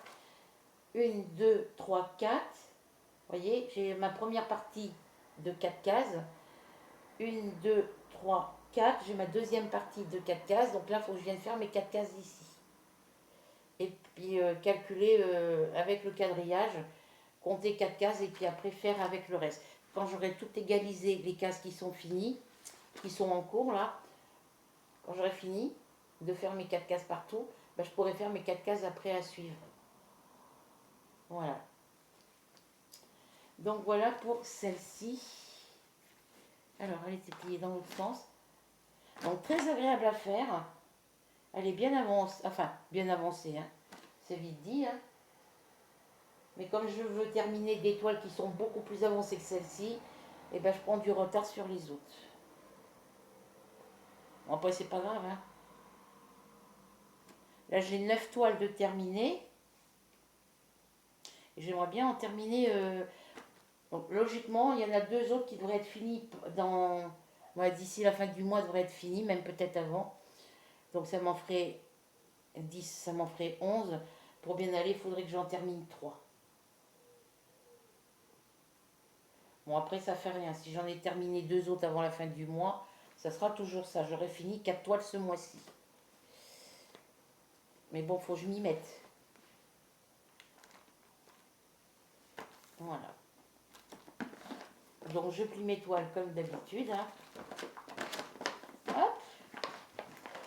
1, 2, 3, 4. Vous voyez, j'ai ma première partie de 4 cases. 1, 2, 3, 4. J'ai ma deuxième partie de 4 cases. Donc là, il faut que je vienne faire mes 4 cases ici. Et puis calculer avec le quadrillage, compter 4 cases et puis après faire avec le reste. Quand j'aurai tout égalisé, les cases qui sont finies, qui sont en cours là, quand j'aurai fini de faire mes 4 cases partout, ben, je pourrai faire mes 4 cases après à suivre. Voilà. Donc voilà pour celle-ci. Alors, elle était pliée dans l'autre sens. Donc très agréable à faire. Elle est bien avancée, enfin bien avancée, hein. C'est vite dit, hein. Mais comme je veux terminer des toiles qui sont beaucoup plus avancées que celle-ci, et ben je prends du retard sur les autres. Bon, après c'est pas grave, hein. Là j'ai 9 toiles de terminer. J'aimerais bien en terminer. Donc, logiquement, il y en a 2 autres qui devraient être finis dans. Ouais, d'ici la fin du mois, devraient être finis, même peut-être avant. Donc ça m'en ferait 10, ça m'en ferait 11. Pour bien aller, il faudrait que j'en termine 3. Bon, après, ça fait rien. Si j'en ai terminé 2 autres avant la fin du mois, ça sera toujours ça. J'aurai fini 4 toiles ce mois-ci. Mais bon, faut que je m'y mette. Voilà. Donc, je plie mes toiles comme d'habitude, hein. Hop.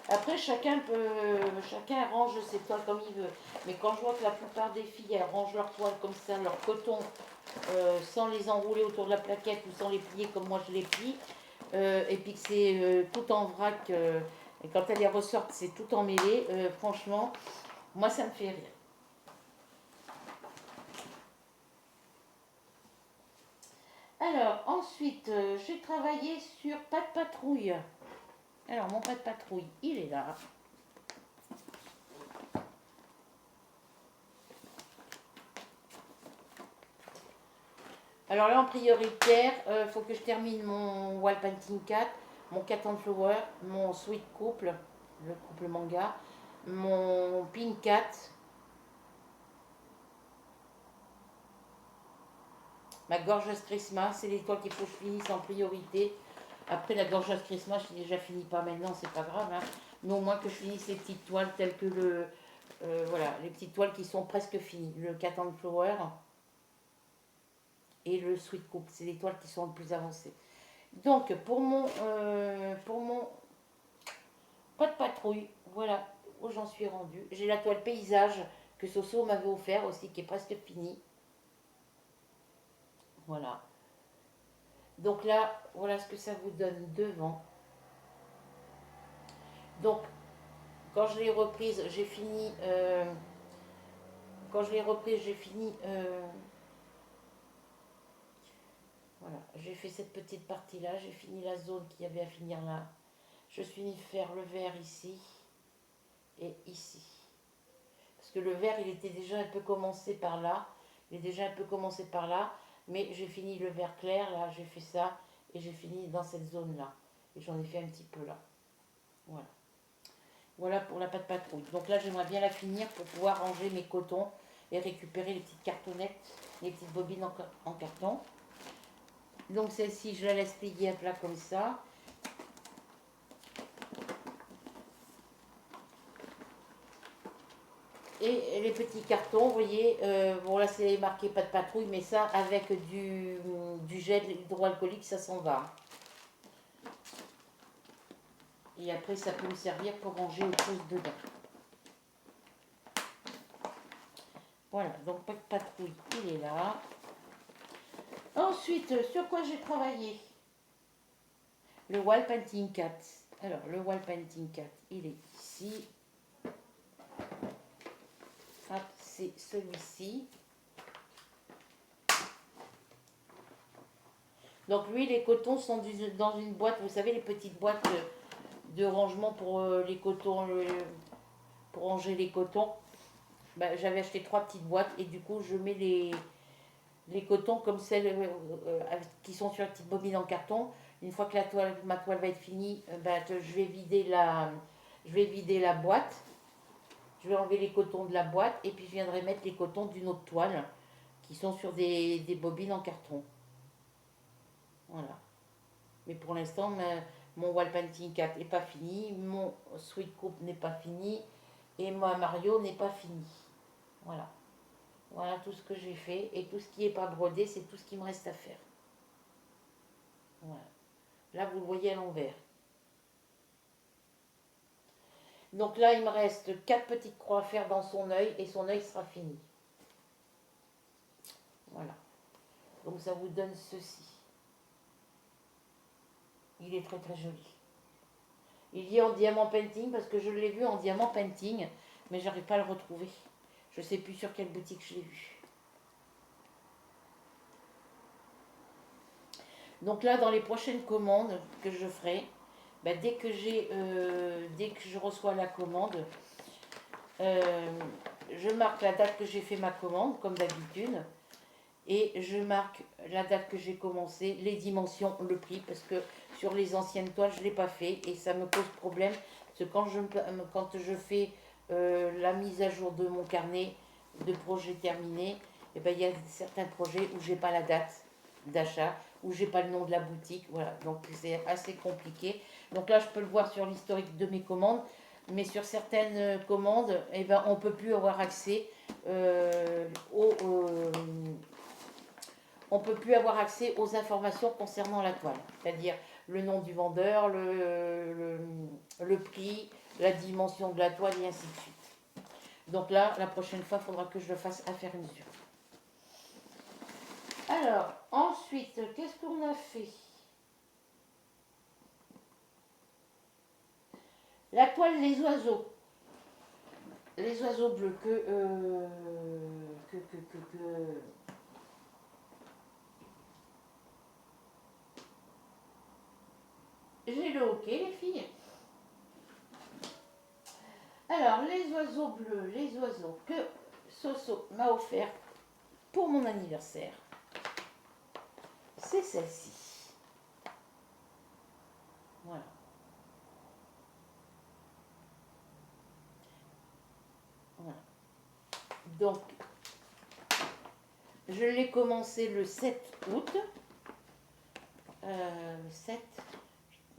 Après, chacun range ses toiles comme il veut. Mais quand je vois que la plupart des filles, elles rangent leurs toiles comme ça, leur coton, sans les enrouler autour de la plaquette ou sans les plier comme moi je les plie, et puis que c'est tout en vrac, et quand elles les ressortent, c'est tout emmêlé, franchement, moi ça me fait rire. Alors, ensuite, j'ai travaillé sur Pas de patrouille. Alors, mon pas de patrouille, il est là. Alors là, en prioritaire, il faut que je termine mon Wall Painting 4, mon Cat and Flower, mon Sweet Couple, le couple manga, mon Pink Cat, ma Gorgeous Christmas, c'est les toiles qu'il faut que je finisse en priorité. Après la Gorgeous Christmas, je l'ai déjà fini pas maintenant, c'est pas grave, hein. Mais au moins que je finisse les petites toiles telles que le... voilà, les petites toiles qui sont presque finies. Le Cat and Flower et le Sweet Couple, c'est les toiles qui sont les plus avancées. Donc, pour mon pas de patrouille, voilà où j'en suis rendue. J'ai la toile paysage que Soso m'avait offert aussi, qui est presque finie. Voilà. Donc là, voilà ce que ça vous donne devant. Donc, quand je l'ai reprise, j'ai fini... quand je l'ai reprise, j'ai fini... voilà, j'ai fait cette petite partie-là. J'ai fini la zone qu'il y avait à finir là. Je suis venue faire le vert ici et ici. Parce que le vert, il était déjà un peu commencé par là. Il est déjà un peu commencé par là. Mais j'ai fini le vert clair, là, j'ai fait ça. Et j'ai fini dans cette zone-là. Et j'en ai fait un petit peu là. Voilà. Voilà pour la pâte patrouille. Donc là, j'aimerais bien la finir pour pouvoir ranger mes cotons. et récupérer les petites cartonnettes, les petites bobines en carton. Donc celle-ci, je la laisse plier à plat comme ça. Et les petits cartons, vous voyez, bon là c'est marqué pas de patrouille, mais ça avec du gel hydroalcoolique, ça s'en va. Et après ça peut me servir pour ranger autre chose dedans. Voilà, donc pas de patrouille, il est là. Ensuite, sur quoi j'ai travaillé? Le wall painting 4. Alors, le wall painting 4, il est ici. Hop, c'est celui-ci. Donc lui, les cotons sont dans une boîte, vous savez, les petites boîtes de rangement pour les cotons, pour ranger les cotons. Ben, j'avais acheté 3 petites boîtes et du coup, je mets les cotons comme celles qui sont sur la petite bobine en carton. Une fois que ma toile va être finie, ben, je vais vider la boîte. Je vais enlever les cotons de la boîte et puis je viendrai mettre les cotons d'une autre toile qui sont sur des bobines en carton. Voilà. Mais pour l'instant, mon wall painting 4 n'est pas fini, mon sweet coupe n'est pas fini et ma Mario n'est pas fini. Voilà. Voilà tout ce que j'ai fait et tout ce qui n'est pas brodé, c'est tout ce qui me reste à faire. Voilà. Là, vous le voyez à l'envers. Donc là, il me reste 4 petites croix à faire dans son œil et son œil sera fini. Voilà. Donc ça vous donne ceci. Il est très très joli. Il y est en diamant painting parce que je l'ai vu en diamant painting, mais j'arrive pas à le retrouver. Je sais plus sur quelle boutique je l'ai vu. Donc là, dans les prochaines commandes que je ferai, ben, dès que je reçois la commande, je marque la date que j'ai fait ma commande, comme d'habitude, et je marque la date que j'ai commencé, les dimensions, le prix, parce que sur les anciennes toiles, je ne l'ai pas fait, et ça me pose problème, parce que quand je fais la mise à jour de mon carnet de projets terminés, et ben, il y a certains projets où j'ai pas la date d'achat, où j'ai pas le nom de la boutique, voilà, donc c'est assez compliqué. Donc là, je peux le voir sur l'historique de mes commandes, mais sur certaines commandes, eh ben, on ne peut plus avoir accès on peut plus avoir accès aux informations concernant la toile, c'est-à-dire le nom du vendeur, le prix, la dimension de la toile et ainsi de suite. Donc là, la prochaine fois, il faudra que je le fasse à faire mesure. Alors, ensuite, qu'est-ce qu'on a fait? La toile Les oiseaux. Les oiseaux bleus j'ai le hockey, les filles. Alors, les oiseaux bleus, les oiseaux que Soso m'a offert pour mon anniversaire, c'est celle-ci. Voilà. Voilà. Donc, je l'ai commencé le 7 août. 7,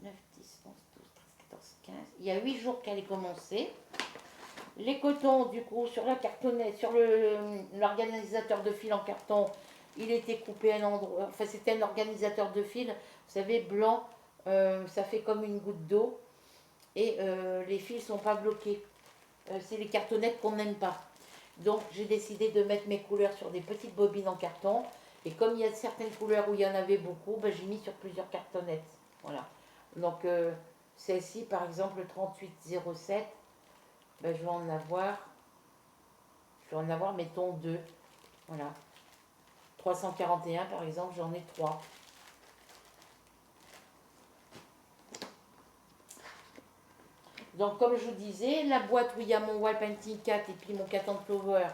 9, 10, 11, 12, 13, 14, 15. Il y a 8 jours qu'elle est commencée. Les cotons, du coup, sur la cartonnette, sur l'organisateur de fil en carton, il était coupé à un endroit. Enfin, c'était un organisateur de fil, vous savez, blanc, ça fait comme une goutte d'eau. Et les fils ne sont pas bloqués. C'est les cartonnettes qu'on n'aime pas. Donc, j'ai décidé de mettre mes couleurs sur des petites bobines en carton. Et comme il y a certaines couleurs où il y en avait beaucoup, ben, j'ai mis sur plusieurs cartonnettes. Voilà. Donc, celle-ci, par exemple, le 3807, ben, je vais en avoir, mettons, 2. Voilà. 341, par exemple, j'en ai 3. Donc, comme je vous disais, la boîte où il y a mon wall painting 4 et puis mon 4 flower,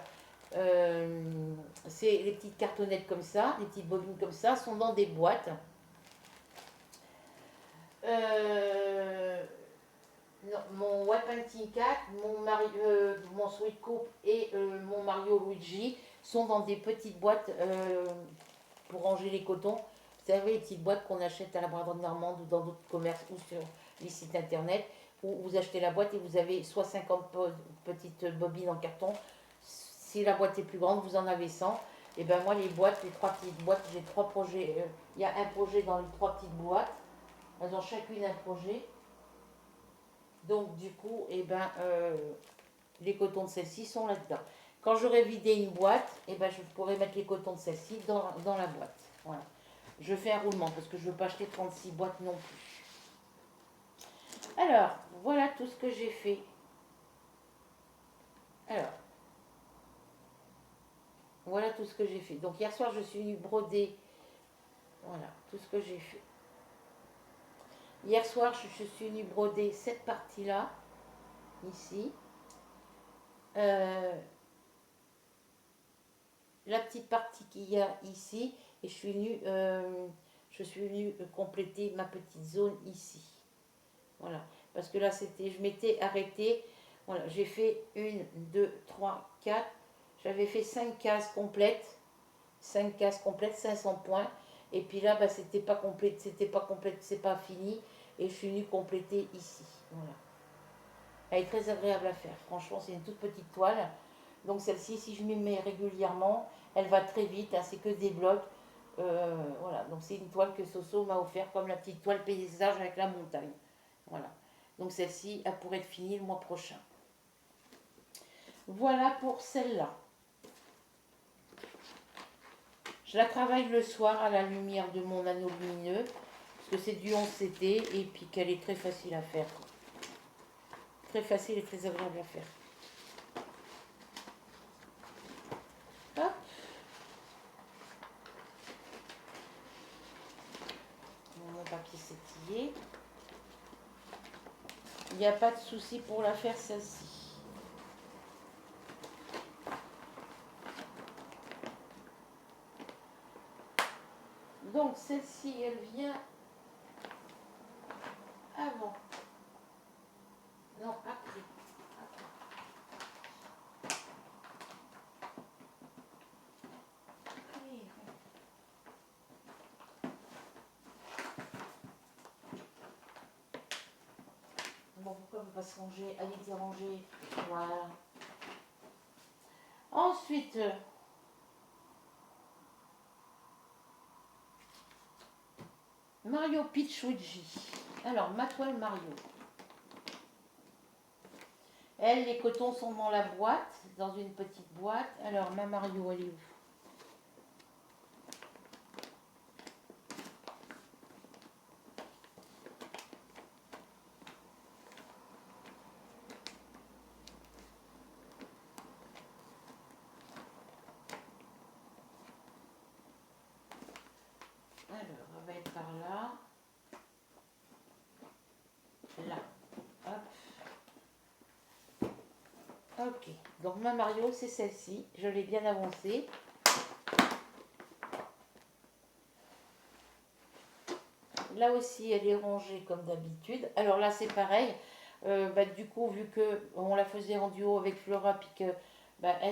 c'est les petites cartonnettes comme ça, les petites bobines comme ça, sont dans des boîtes. Non, mon wall painting 4, mon sweet coupe et mon Mario Luigi sont dans des petites boîtes pour ranger les cotons. Vous savez, les petites boîtes qu'on achète à la braderie normande ou dans d'autres commerces ou sur les sites internet, où vous achetez la boîte et vous avez soit 50 petites bobines en carton. Si la boîte est plus grande, vous en avez 100. Et ben moi, les boîtes, les 3 petites boîtes, j'ai 3 projets. Il y a un projet dans les 3 petites boîtes. Elles ont chacune un projet. Donc du coup, les cotons de celle-ci sont là-dedans. Quand j'aurai vidé une boîte, je pourrai mettre les cotons de celle-ci dans la boîte. Voilà. Je fais un roulement parce que je ne veux pas acheter 36 boîtes non plus. Alors, voilà tout ce que j'ai fait. Alors, voilà tout ce que j'ai fait. Donc hier soir, je suis venue broder. Voilà, tout ce que j'ai fait. Hier soir, je suis venue broder cette partie-là, ici. La petite partie qu'il y a ici. Et je suis venue compléter ma petite zone ici. Voilà. Parce que là, je m'étais arrêtée. Voilà, j'ai fait 1, 2, 3, 4. J'avais fait 5 cases complètes. 5 cases complètes, 500 points. Et puis là, c'était pas complète, c'est pas fini. Et je suis venue compléter ici. Voilà. Elle est très agréable à faire. Franchement, c'est une toute petite toile. Donc celle-ci, si je m'y mets régulièrement, elle va très vite. Hein, c'est que des blocs. Voilà. Donc c'est une toile que Soso m'a offert comme la petite toile paysage avec la montagne. Voilà. Donc celle-ci, elle pourrait être finie le mois prochain. Voilà pour celle-là. Je la travaille le soir à la lumière de mon anneau lumineux, parce que c'est du 11CT et puis qu'elle est très facile à faire. Très facile et très agréable à faire. Hop. Mon papier sétillé. Il n'y a pas de souci pour la faire celle-ci. Donc celle-ci, elle vient avant. Non, après. Bon, pourquoi on ne peut pas se ranger? Allez-y, ranger. Voilà. Ensuite, Mario Peach Luigi. Alors, ma toile Mario. Elle, les cotons sont dans la boîte, dans une petite boîte. Alors, ma Mario, elle est où? Alors, elle va être par là. Là. Hop. Ok. Donc, ma Mario, c'est celle-ci. Je l'ai bien avancée. Là aussi, elle est rangée comme d'habitude. Alors là, c'est pareil. Du coup, vu qu'on la faisait en duo avec Flora, puis que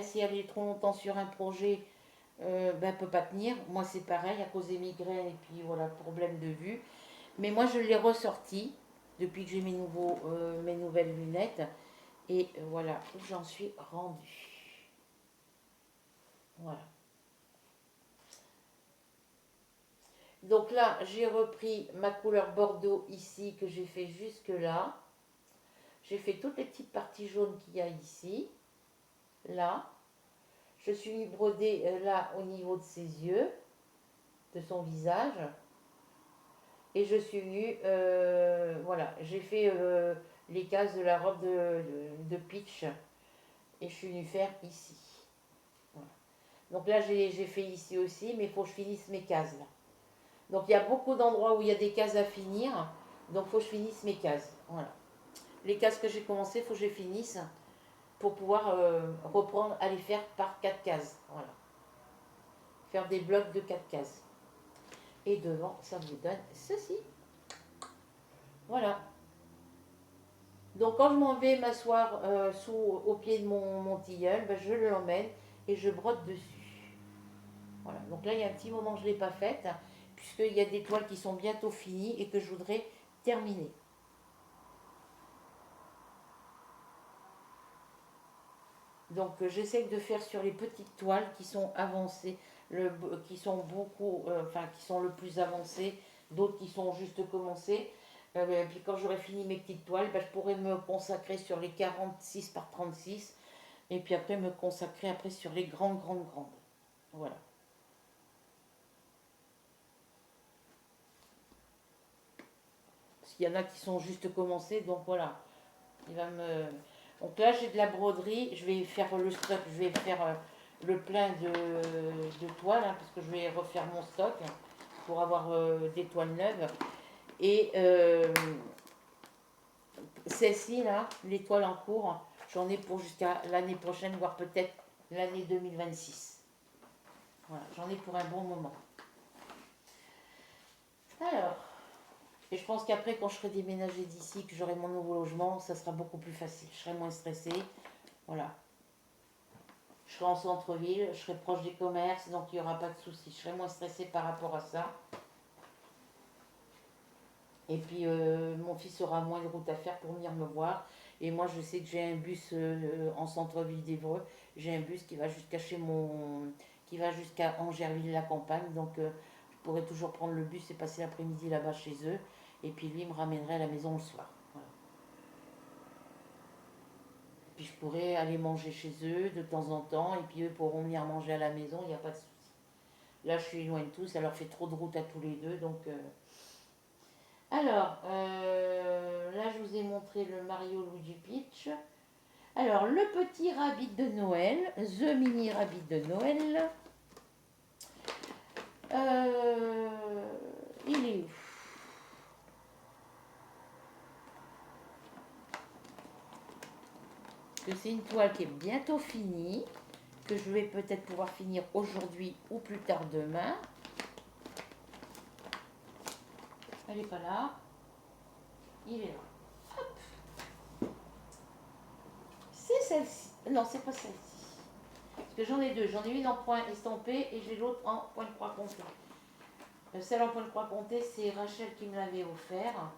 si elle est trop longtemps sur un projet, elle ne peut pas tenir. Moi, c'est pareil, à cause des migraines et puis voilà, problème de vue. Mais moi, je l'ai ressorti depuis que j'ai mes nouvelles lunettes. Et voilà où j'en suis rendue. Voilà. Donc là, j'ai repris ma couleur bordeaux ici que j'ai fait jusque là. J'ai fait toutes les petites parties jaunes qu'il y a ici. Là. Je suis brodée là au niveau de ses yeux, de son visage. Et je suis venue, voilà, j'ai fait les cases de la robe de Peach. Et je suis venue faire ici. Voilà. Donc là, j'ai fait ici aussi, mais il faut que je finisse mes cases là. Donc il y a beaucoup d'endroits où il y a des cases à finir. Donc il faut que je finisse mes cases. Voilà. Les cases que j'ai commencé, il faut que je les finisse pour pouvoir reprendre à les faire par 4 cases. Voilà. Faire des blocs de 4 cases. Et devant, ça vous donne ceci. Voilà. Donc quand je m'en vais m'asseoir au pied de mon tilleul, je l'emmène et je brode dessus. Voilà, donc là il y a un petit moment que je ne l'ai pas faite, puisqu'il y a des toiles qui sont bientôt finies et que je voudrais terminer. Donc j'essaie de faire sur les petites toiles qui sont avancées, qui sont beaucoup, enfin qui sont le plus avancées, d'autres qui sont juste commencées. Et puis quand j'aurai fini mes petites toiles, ben, je pourrai me consacrer sur les 46 par 36 et puis après me consacrer après sur les grandes. Voilà. Parce qu'il y en a qui sont juste commencées, donc voilà. Il va me... Donc là j'ai de la broderie, je vais faire le stock, je vais faire le plein de toiles, hein, parce que je vais refaire mon stock pour avoir des toiles neuves. Et celle-ci là, les toiles en cours, j'en ai pour jusqu'à l'année prochaine, voire peut-être l'année 2026. Voilà, j'en ai pour un bon moment. Alors, et je pense qu'après, quand je serai déménagée d'ici, que j'aurai mon nouveau logement, ça sera beaucoup plus facile. Je serai moins stressée. Voilà. Je serai en centre-ville, je serai proche des commerces, donc il n'y aura pas de souci. Je serai moins stressée par rapport à ça. Et puis, mon fils aura moins de route à faire pour venir me voir. Et moi, je sais que j'ai un bus en centre-ville d'Évreux. J'ai un bus qui va jusqu'à chez mon... qui va jusqu'à Angerville-la-Campagne. Donc, je pourrais toujours prendre le bus et passer l'après-midi là-bas chez eux. Et puis, lui me ramènerait à la maison le soir. Voilà. Puis, je pourrais aller manger chez eux de temps en temps. Et puis, eux pourront venir manger à la maison. Il n'y a pas de souci. Là, je suis loin de tout. Ça leur fait trop de route à tous les deux. Donc... Alors, là, je vous ai montré le Mario Luigi Peach. Alors, le petit rabbit de Noël, The Mini Rabbit de Noël. Euh, il est où? Que c'est une toile qui est bientôt finie, que je vais peut-être pouvoir finir aujourd'hui ou plus tard demain. Elle n'est pas là. Il est là. Hop. C'est celle-ci. Non, c'est pas celle-ci. Parce que j'en ai deux. J'en ai une en point estampé et j'ai l'autre en point de croix compté. Celle en point de croix compté, c'est Rachel qui me l'avait offert.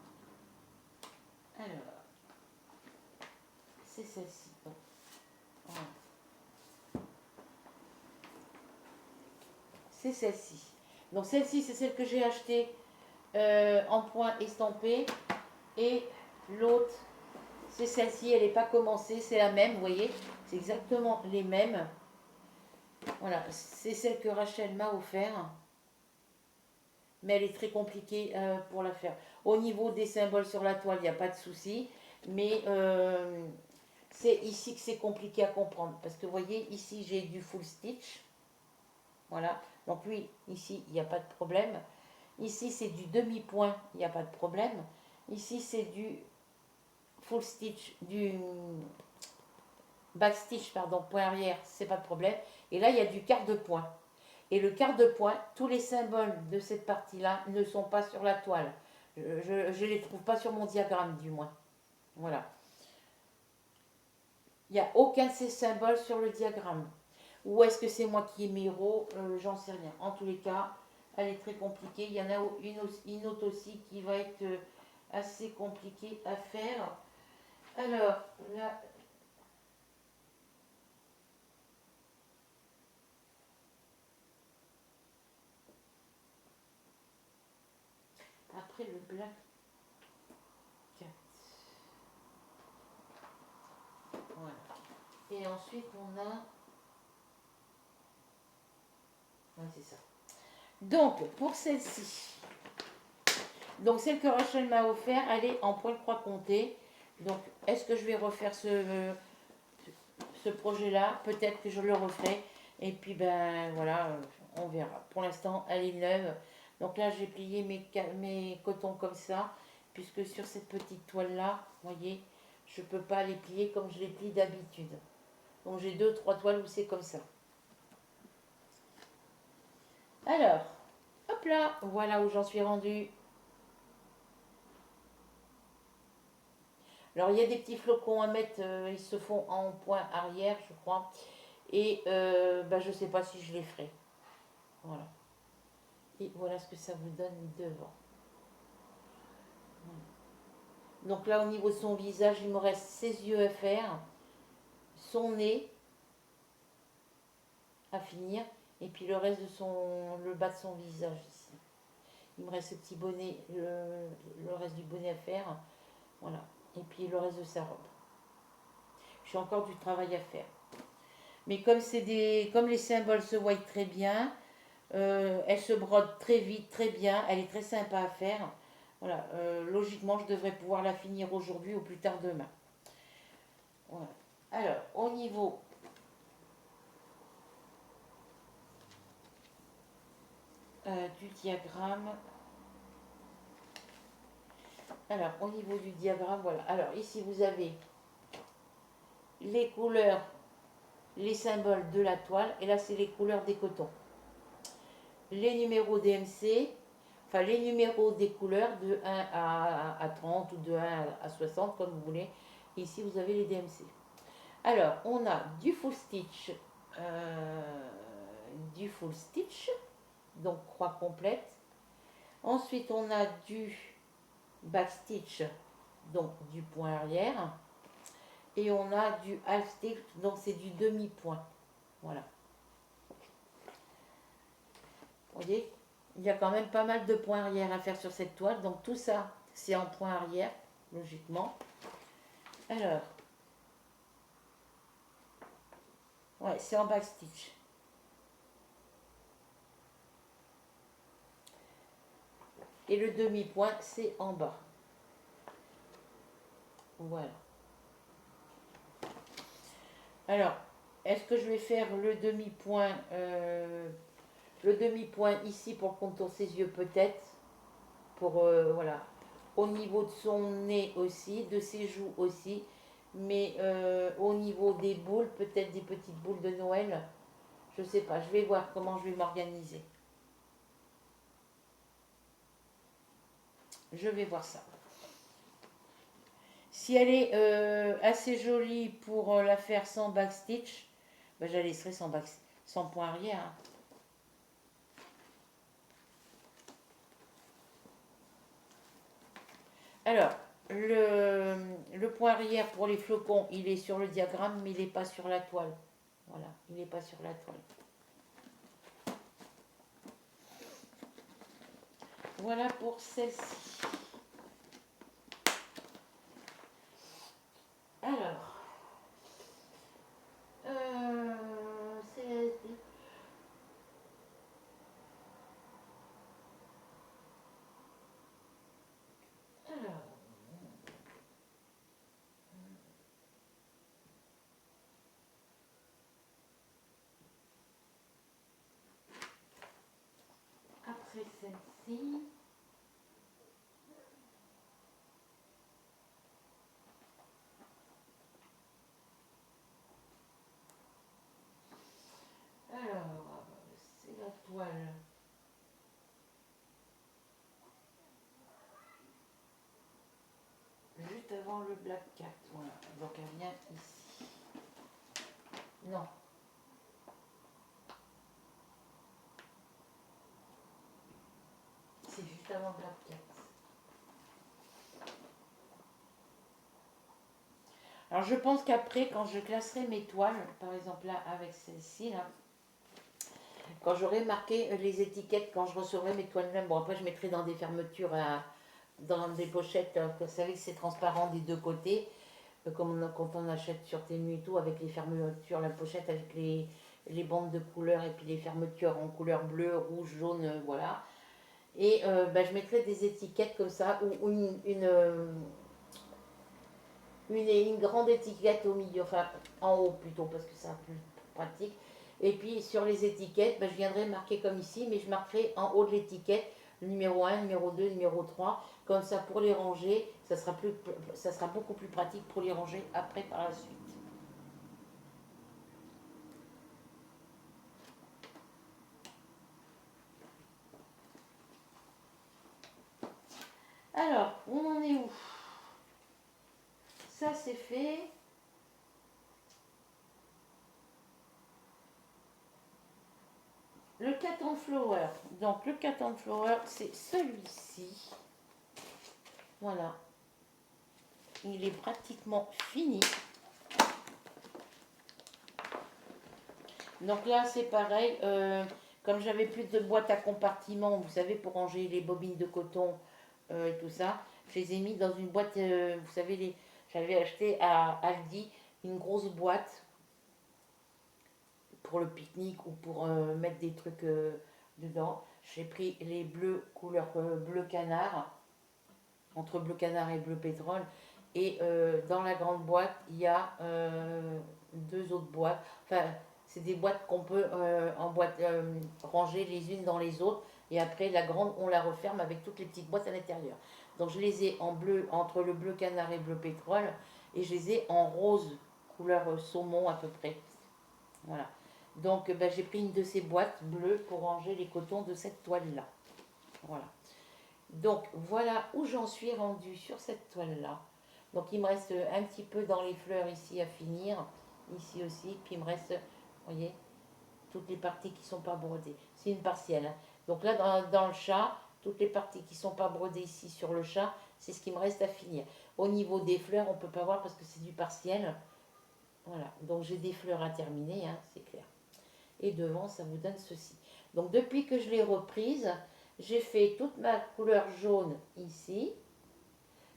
Alors, c'est celle-ci. Bon, voilà. C'est celle-ci. Donc celle-ci, c'est celle que j'ai achetée en point estampé. Et l'autre, c'est celle-ci. Elle n'est pas commencée, c'est la même, vous voyez. C'est exactement les mêmes. Voilà, c'est celle que Rachel m'a offert. Mais elle est très compliquée pour la faire. Au niveau des symboles sur la toile, il n'y a pas de souci. Mais c'est ici que c'est compliqué à comprendre. Parce que vous voyez, ici j'ai du full stitch. Voilà. Donc lui, ici, il n'y a pas de problème. Ici, c'est du demi-point, il n'y a pas de problème. Ici, c'est du full stitch, du back stitch, pardon, point arrière, c'est pas de problème. Et là, il y a du quart de point. Et le quart de point, tous les symboles de cette partie-là ne sont pas sur la toile. Je ne les trouve pas sur mon diagramme, du moins. Voilà. Il n'y a aucun de ces symboles sur le diagramme. Ou est-ce que c'est moi qui ai mis euro? J'en sais rien. En tous les cas, elle est très compliquée. Il y en a une autre aussi qui va être assez compliquée à faire. Alors, là, après le black 4. Voilà. Et ensuite, on a... Ouais, c'est ça. Donc, pour celle-ci, donc celle que Rachel m'a offert, elle est en point de croix compté. Donc, est-ce que je vais refaire ce projet-là? Peut-être que je le referai. Et puis, ben voilà, on verra. Pour l'instant, elle est neuve. Donc là, j'ai plié mes cotons comme ça, puisque sur cette petite toile-là, vous voyez, je ne peux pas les plier comme je les plie d'habitude. Donc j'ai 2-3 toiles où c'est comme ça. Alors, hop là, voilà où j'en suis rendue. Alors il y a des petits flocons à mettre, ils se font en point arrière, je crois. Et je ne sais pas si je les ferai. Voilà. Et voilà ce que ça vous donne devant. Donc là, au niveau de son visage, il me reste ses yeux à faire, son nez à finir, et puis le reste de le bas de son visage ici. Il me reste ce petit bonnet, le reste du bonnet à faire. Voilà. Et puis le reste de sa robe. J'ai encore du travail à faire. Mais comme les symboles se voient très bien, elle se brode très vite, très bien. Elle est très sympa à faire. Voilà. Logiquement, je devrais pouvoir la finir aujourd'hui ou plus tard demain. Voilà. Alors, au niveau du diagramme. Alors, au niveau du diagramme, voilà. Alors, ici, vous avez les couleurs, les symboles de la toile. Et là, c'est les couleurs des cotons. Les numéros DMC, enfin les numéros des couleurs de 1 à 30 ou de 1 à 60, comme vous voulez. Ici, vous avez les DMC. Alors, on a du full stitch, donc croix complète. Ensuite, on a du backstitch, donc du point arrière. Et on a du half stitch, donc c'est du demi-point. Voilà. Vous voyez, il y a quand même pas mal de points arrière à faire sur cette toile. Donc tout ça, c'est en point arrière, logiquement. Alors, ouais, c'est en backstitch. Et le demi-point, c'est en bas. Voilà. Alors, est-ce que je vais faire le demi-point ici pour le contour de ses yeux peut-être, pour voilà, au niveau de son nez aussi, de ses joues aussi, mais au niveau des boules, peut-être des petites boules de Noël, je sais pas, je vais voir comment je vais m'organiser. Je vais voir ça. Si elle est assez jolie pour la faire sans backstitch, ben je la laisserai sans point arrière. Hein. Alors, le point arrière pour les flocons, il est sur le diagramme, mais il n'est pas sur la toile. Voilà, il n'est pas sur la toile. Voilà pour celle-ci. Alors, c'est... Alors, après celle-ci... Alors, c'est la toile. Juste avant le Black Cat. Voilà. Donc elle vient ici. Non. C'est juste avant Black Cat. Alors je pense qu'après, quand je classerai mes toiles, par exemple là avec celle-ci, là, quand j'aurai marqué les étiquettes, quand je recevrai mes toiles même, bon après je mettrai dans des fermetures, dans des pochettes, vous savez que c'est transparent des deux côtés, comme quand on achète sur Temu et tout, avec les fermetures, la pochette avec les bandes de couleurs et puis les fermetures en couleur bleue, rouge, jaune, voilà. Et je mettrai des étiquettes comme ça, ou une grande étiquette au milieu, enfin en haut plutôt, parce que c'est un peu plus pratique. Et puis sur les étiquettes, je viendrai marquer comme ici, mais je marquerai en haut de l'étiquette le numéro 1, numéro 2, numéro 3. Comme ça, pour les ranger, ça sera beaucoup plus pratique pour les ranger après par la suite. Alors, on en est où? Ça, c'est fait. le cat en flower. Donc le cat en flower, c'est celui-ci. Voilà. Il est pratiquement fini. Donc là, c'est pareil. Comme j'avais plus de boîte à compartiments, vous savez, pour ranger les bobines de coton et tout ça, je les ai mis dans une boîte. Vous savez, j'avais acheté à Aldi une grosse boîte pour le pique-nique ou pour mettre des trucs dedans. J'ai pris les bleus, couleur bleu canard, entre bleu canard et bleu pétrole. Et dans la grande boîte, il y a deux autres boîtes. Enfin, c'est des boîtes qu'on peut en boîte ranger les unes dans les autres. Et après, la grande, on la referme avec toutes les petites boîtes à l'intérieur. Donc, je les ai en bleu, entre le bleu canard et le bleu pétrole. Et je les ai en rose, couleur saumon à peu près. Voilà. Donc, ben, j'ai pris une de ces boîtes bleues pour ranger les cotons de cette toile-là. Voilà. Donc, voilà où j'en suis rendue sur cette toile-là. Donc, il me reste un petit peu dans les fleurs ici à finir. Ici aussi. Puis, il me reste, vous voyez, toutes les parties qui ne sont pas brodées. C'est une partielle. Hein. Donc, là, dans le chat, toutes les parties qui ne sont pas brodées ici sur le chat, c'est ce qui me reste à finir. Au niveau des fleurs, on ne peut pas voir parce que c'est du partiel. Voilà. Donc, j'ai des fleurs à terminer, hein, c'est clair. Et devant, ça vous donne ceci. Donc, depuis que je l'ai reprise, j'ai fait toute ma couleur jaune ici.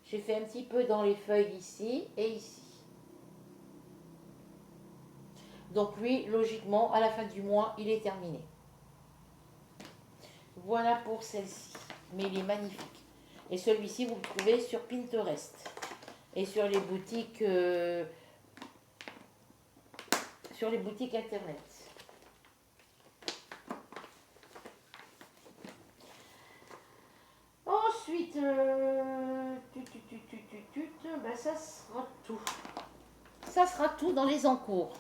J'ai fait un petit peu dans les feuilles ici et ici. Donc lui, logiquement, à la fin du mois, il est terminé. Voilà pour celle-ci. Mais il est magnifique. Et celui-ci, vous le trouvez sur Pinterest. Et sur les boutiques, internet. Ensuite, ben ça sera tout. Ça sera tout dans les encours.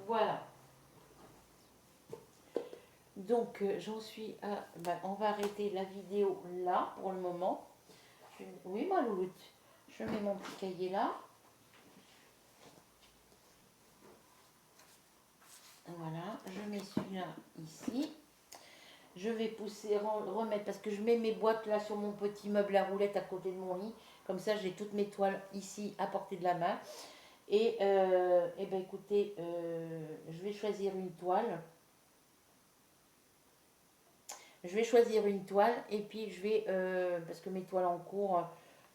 Voilà. Donc j'en suis à... Ben, on va arrêter la vidéo là pour le moment. Oui ma louloute. Je mets mon petit cahier là. Voilà. Je mets celui-là ici. Je vais pousser, remettre, parce que je mets mes boîtes là sur mon petit meuble à roulettes à côté de mon lit. Comme ça j'ai toutes mes toiles ici à portée de la main. Et ben écoutez, je vais choisir une toile. Je vais choisir une toile et puis je vais, parce que mes toiles en cours,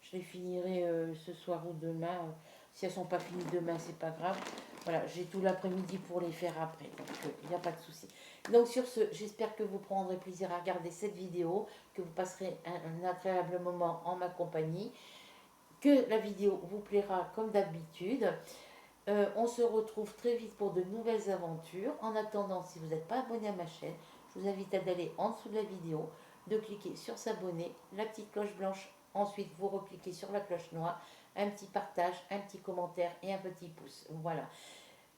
je les finirai ce soir ou demain. Si elles ne sont pas finies demain, c'est pas grave. Voilà, j'ai tout l'après-midi pour les faire après, donc il n'y a pas de souci. Donc sur ce, j'espère que vous prendrez plaisir à regarder cette vidéo, que vous passerez un agréable moment en ma compagnie, que la vidéo vous plaira comme d'habitude. On se retrouve très vite pour de nouvelles aventures. En attendant, si vous n'êtes pas abonné à ma chaîne, je vous invite à aller en dessous de la vidéo, de cliquer sur s'abonner, la petite cloche blanche, ensuite vous recliquez sur la cloche noire, un petit partage, un petit commentaire et un petit pouce. Voilà.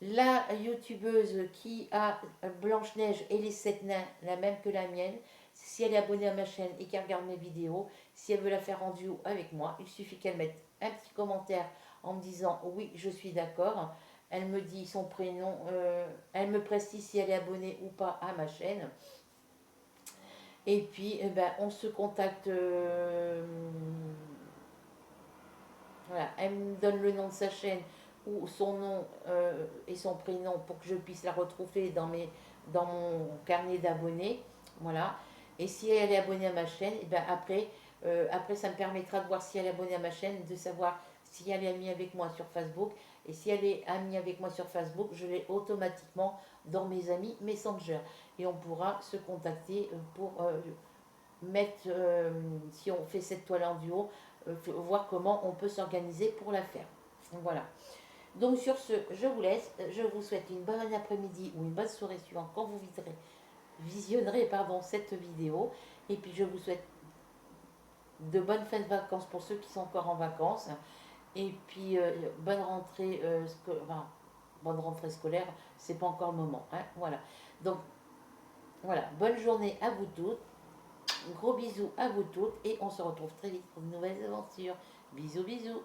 La youtubeuse qui a Blanche-Neige et les 7 nains, la même que la mienne, si elle est abonnée à ma chaîne et qu'elle regarde mes vidéos, si elle veut la faire en duo avec moi, il suffit qu'elle mette un petit commentaire en me disant oui, je suis d'accord. Elle me dit son prénom, elle me précise si elle est abonnée ou pas à ma chaîne. Et puis, ben, on se contacte. Voilà, elle me donne le nom de sa chaîne ou son nom et son prénom pour que je puisse la retrouver dans mon carnet d'abonnés. Voilà. Et si elle est abonnée à ma chaîne, et ben après, ça me permettra de voir si elle est abonnée à ma chaîne, de savoir si elle est amie avec moi sur Facebook. Et si elle est amie avec moi sur Facebook, je l'ai automatiquement dans mes amis Messenger. Et on pourra se contacter pour mettre, si on fait cette toile en duo, voir comment on peut s'organiser pour la faire. Voilà. Donc sur ce, je vous laisse. Je vous souhaite une bonne après-midi ou une bonne soirée suivante quand vous visionnerez cette vidéo. Et puis je vous souhaite de bonnes fins de vacances pour ceux qui sont encore en vacances. Et puis bonne rentrée, bonne rentrée scolaire, c'est pas encore le moment. Hein, voilà. Donc voilà, bonne journée à vous toutes. Gros bisous à vous toutes et on se retrouve très vite pour de nouvelles aventures. Bisous, bisous.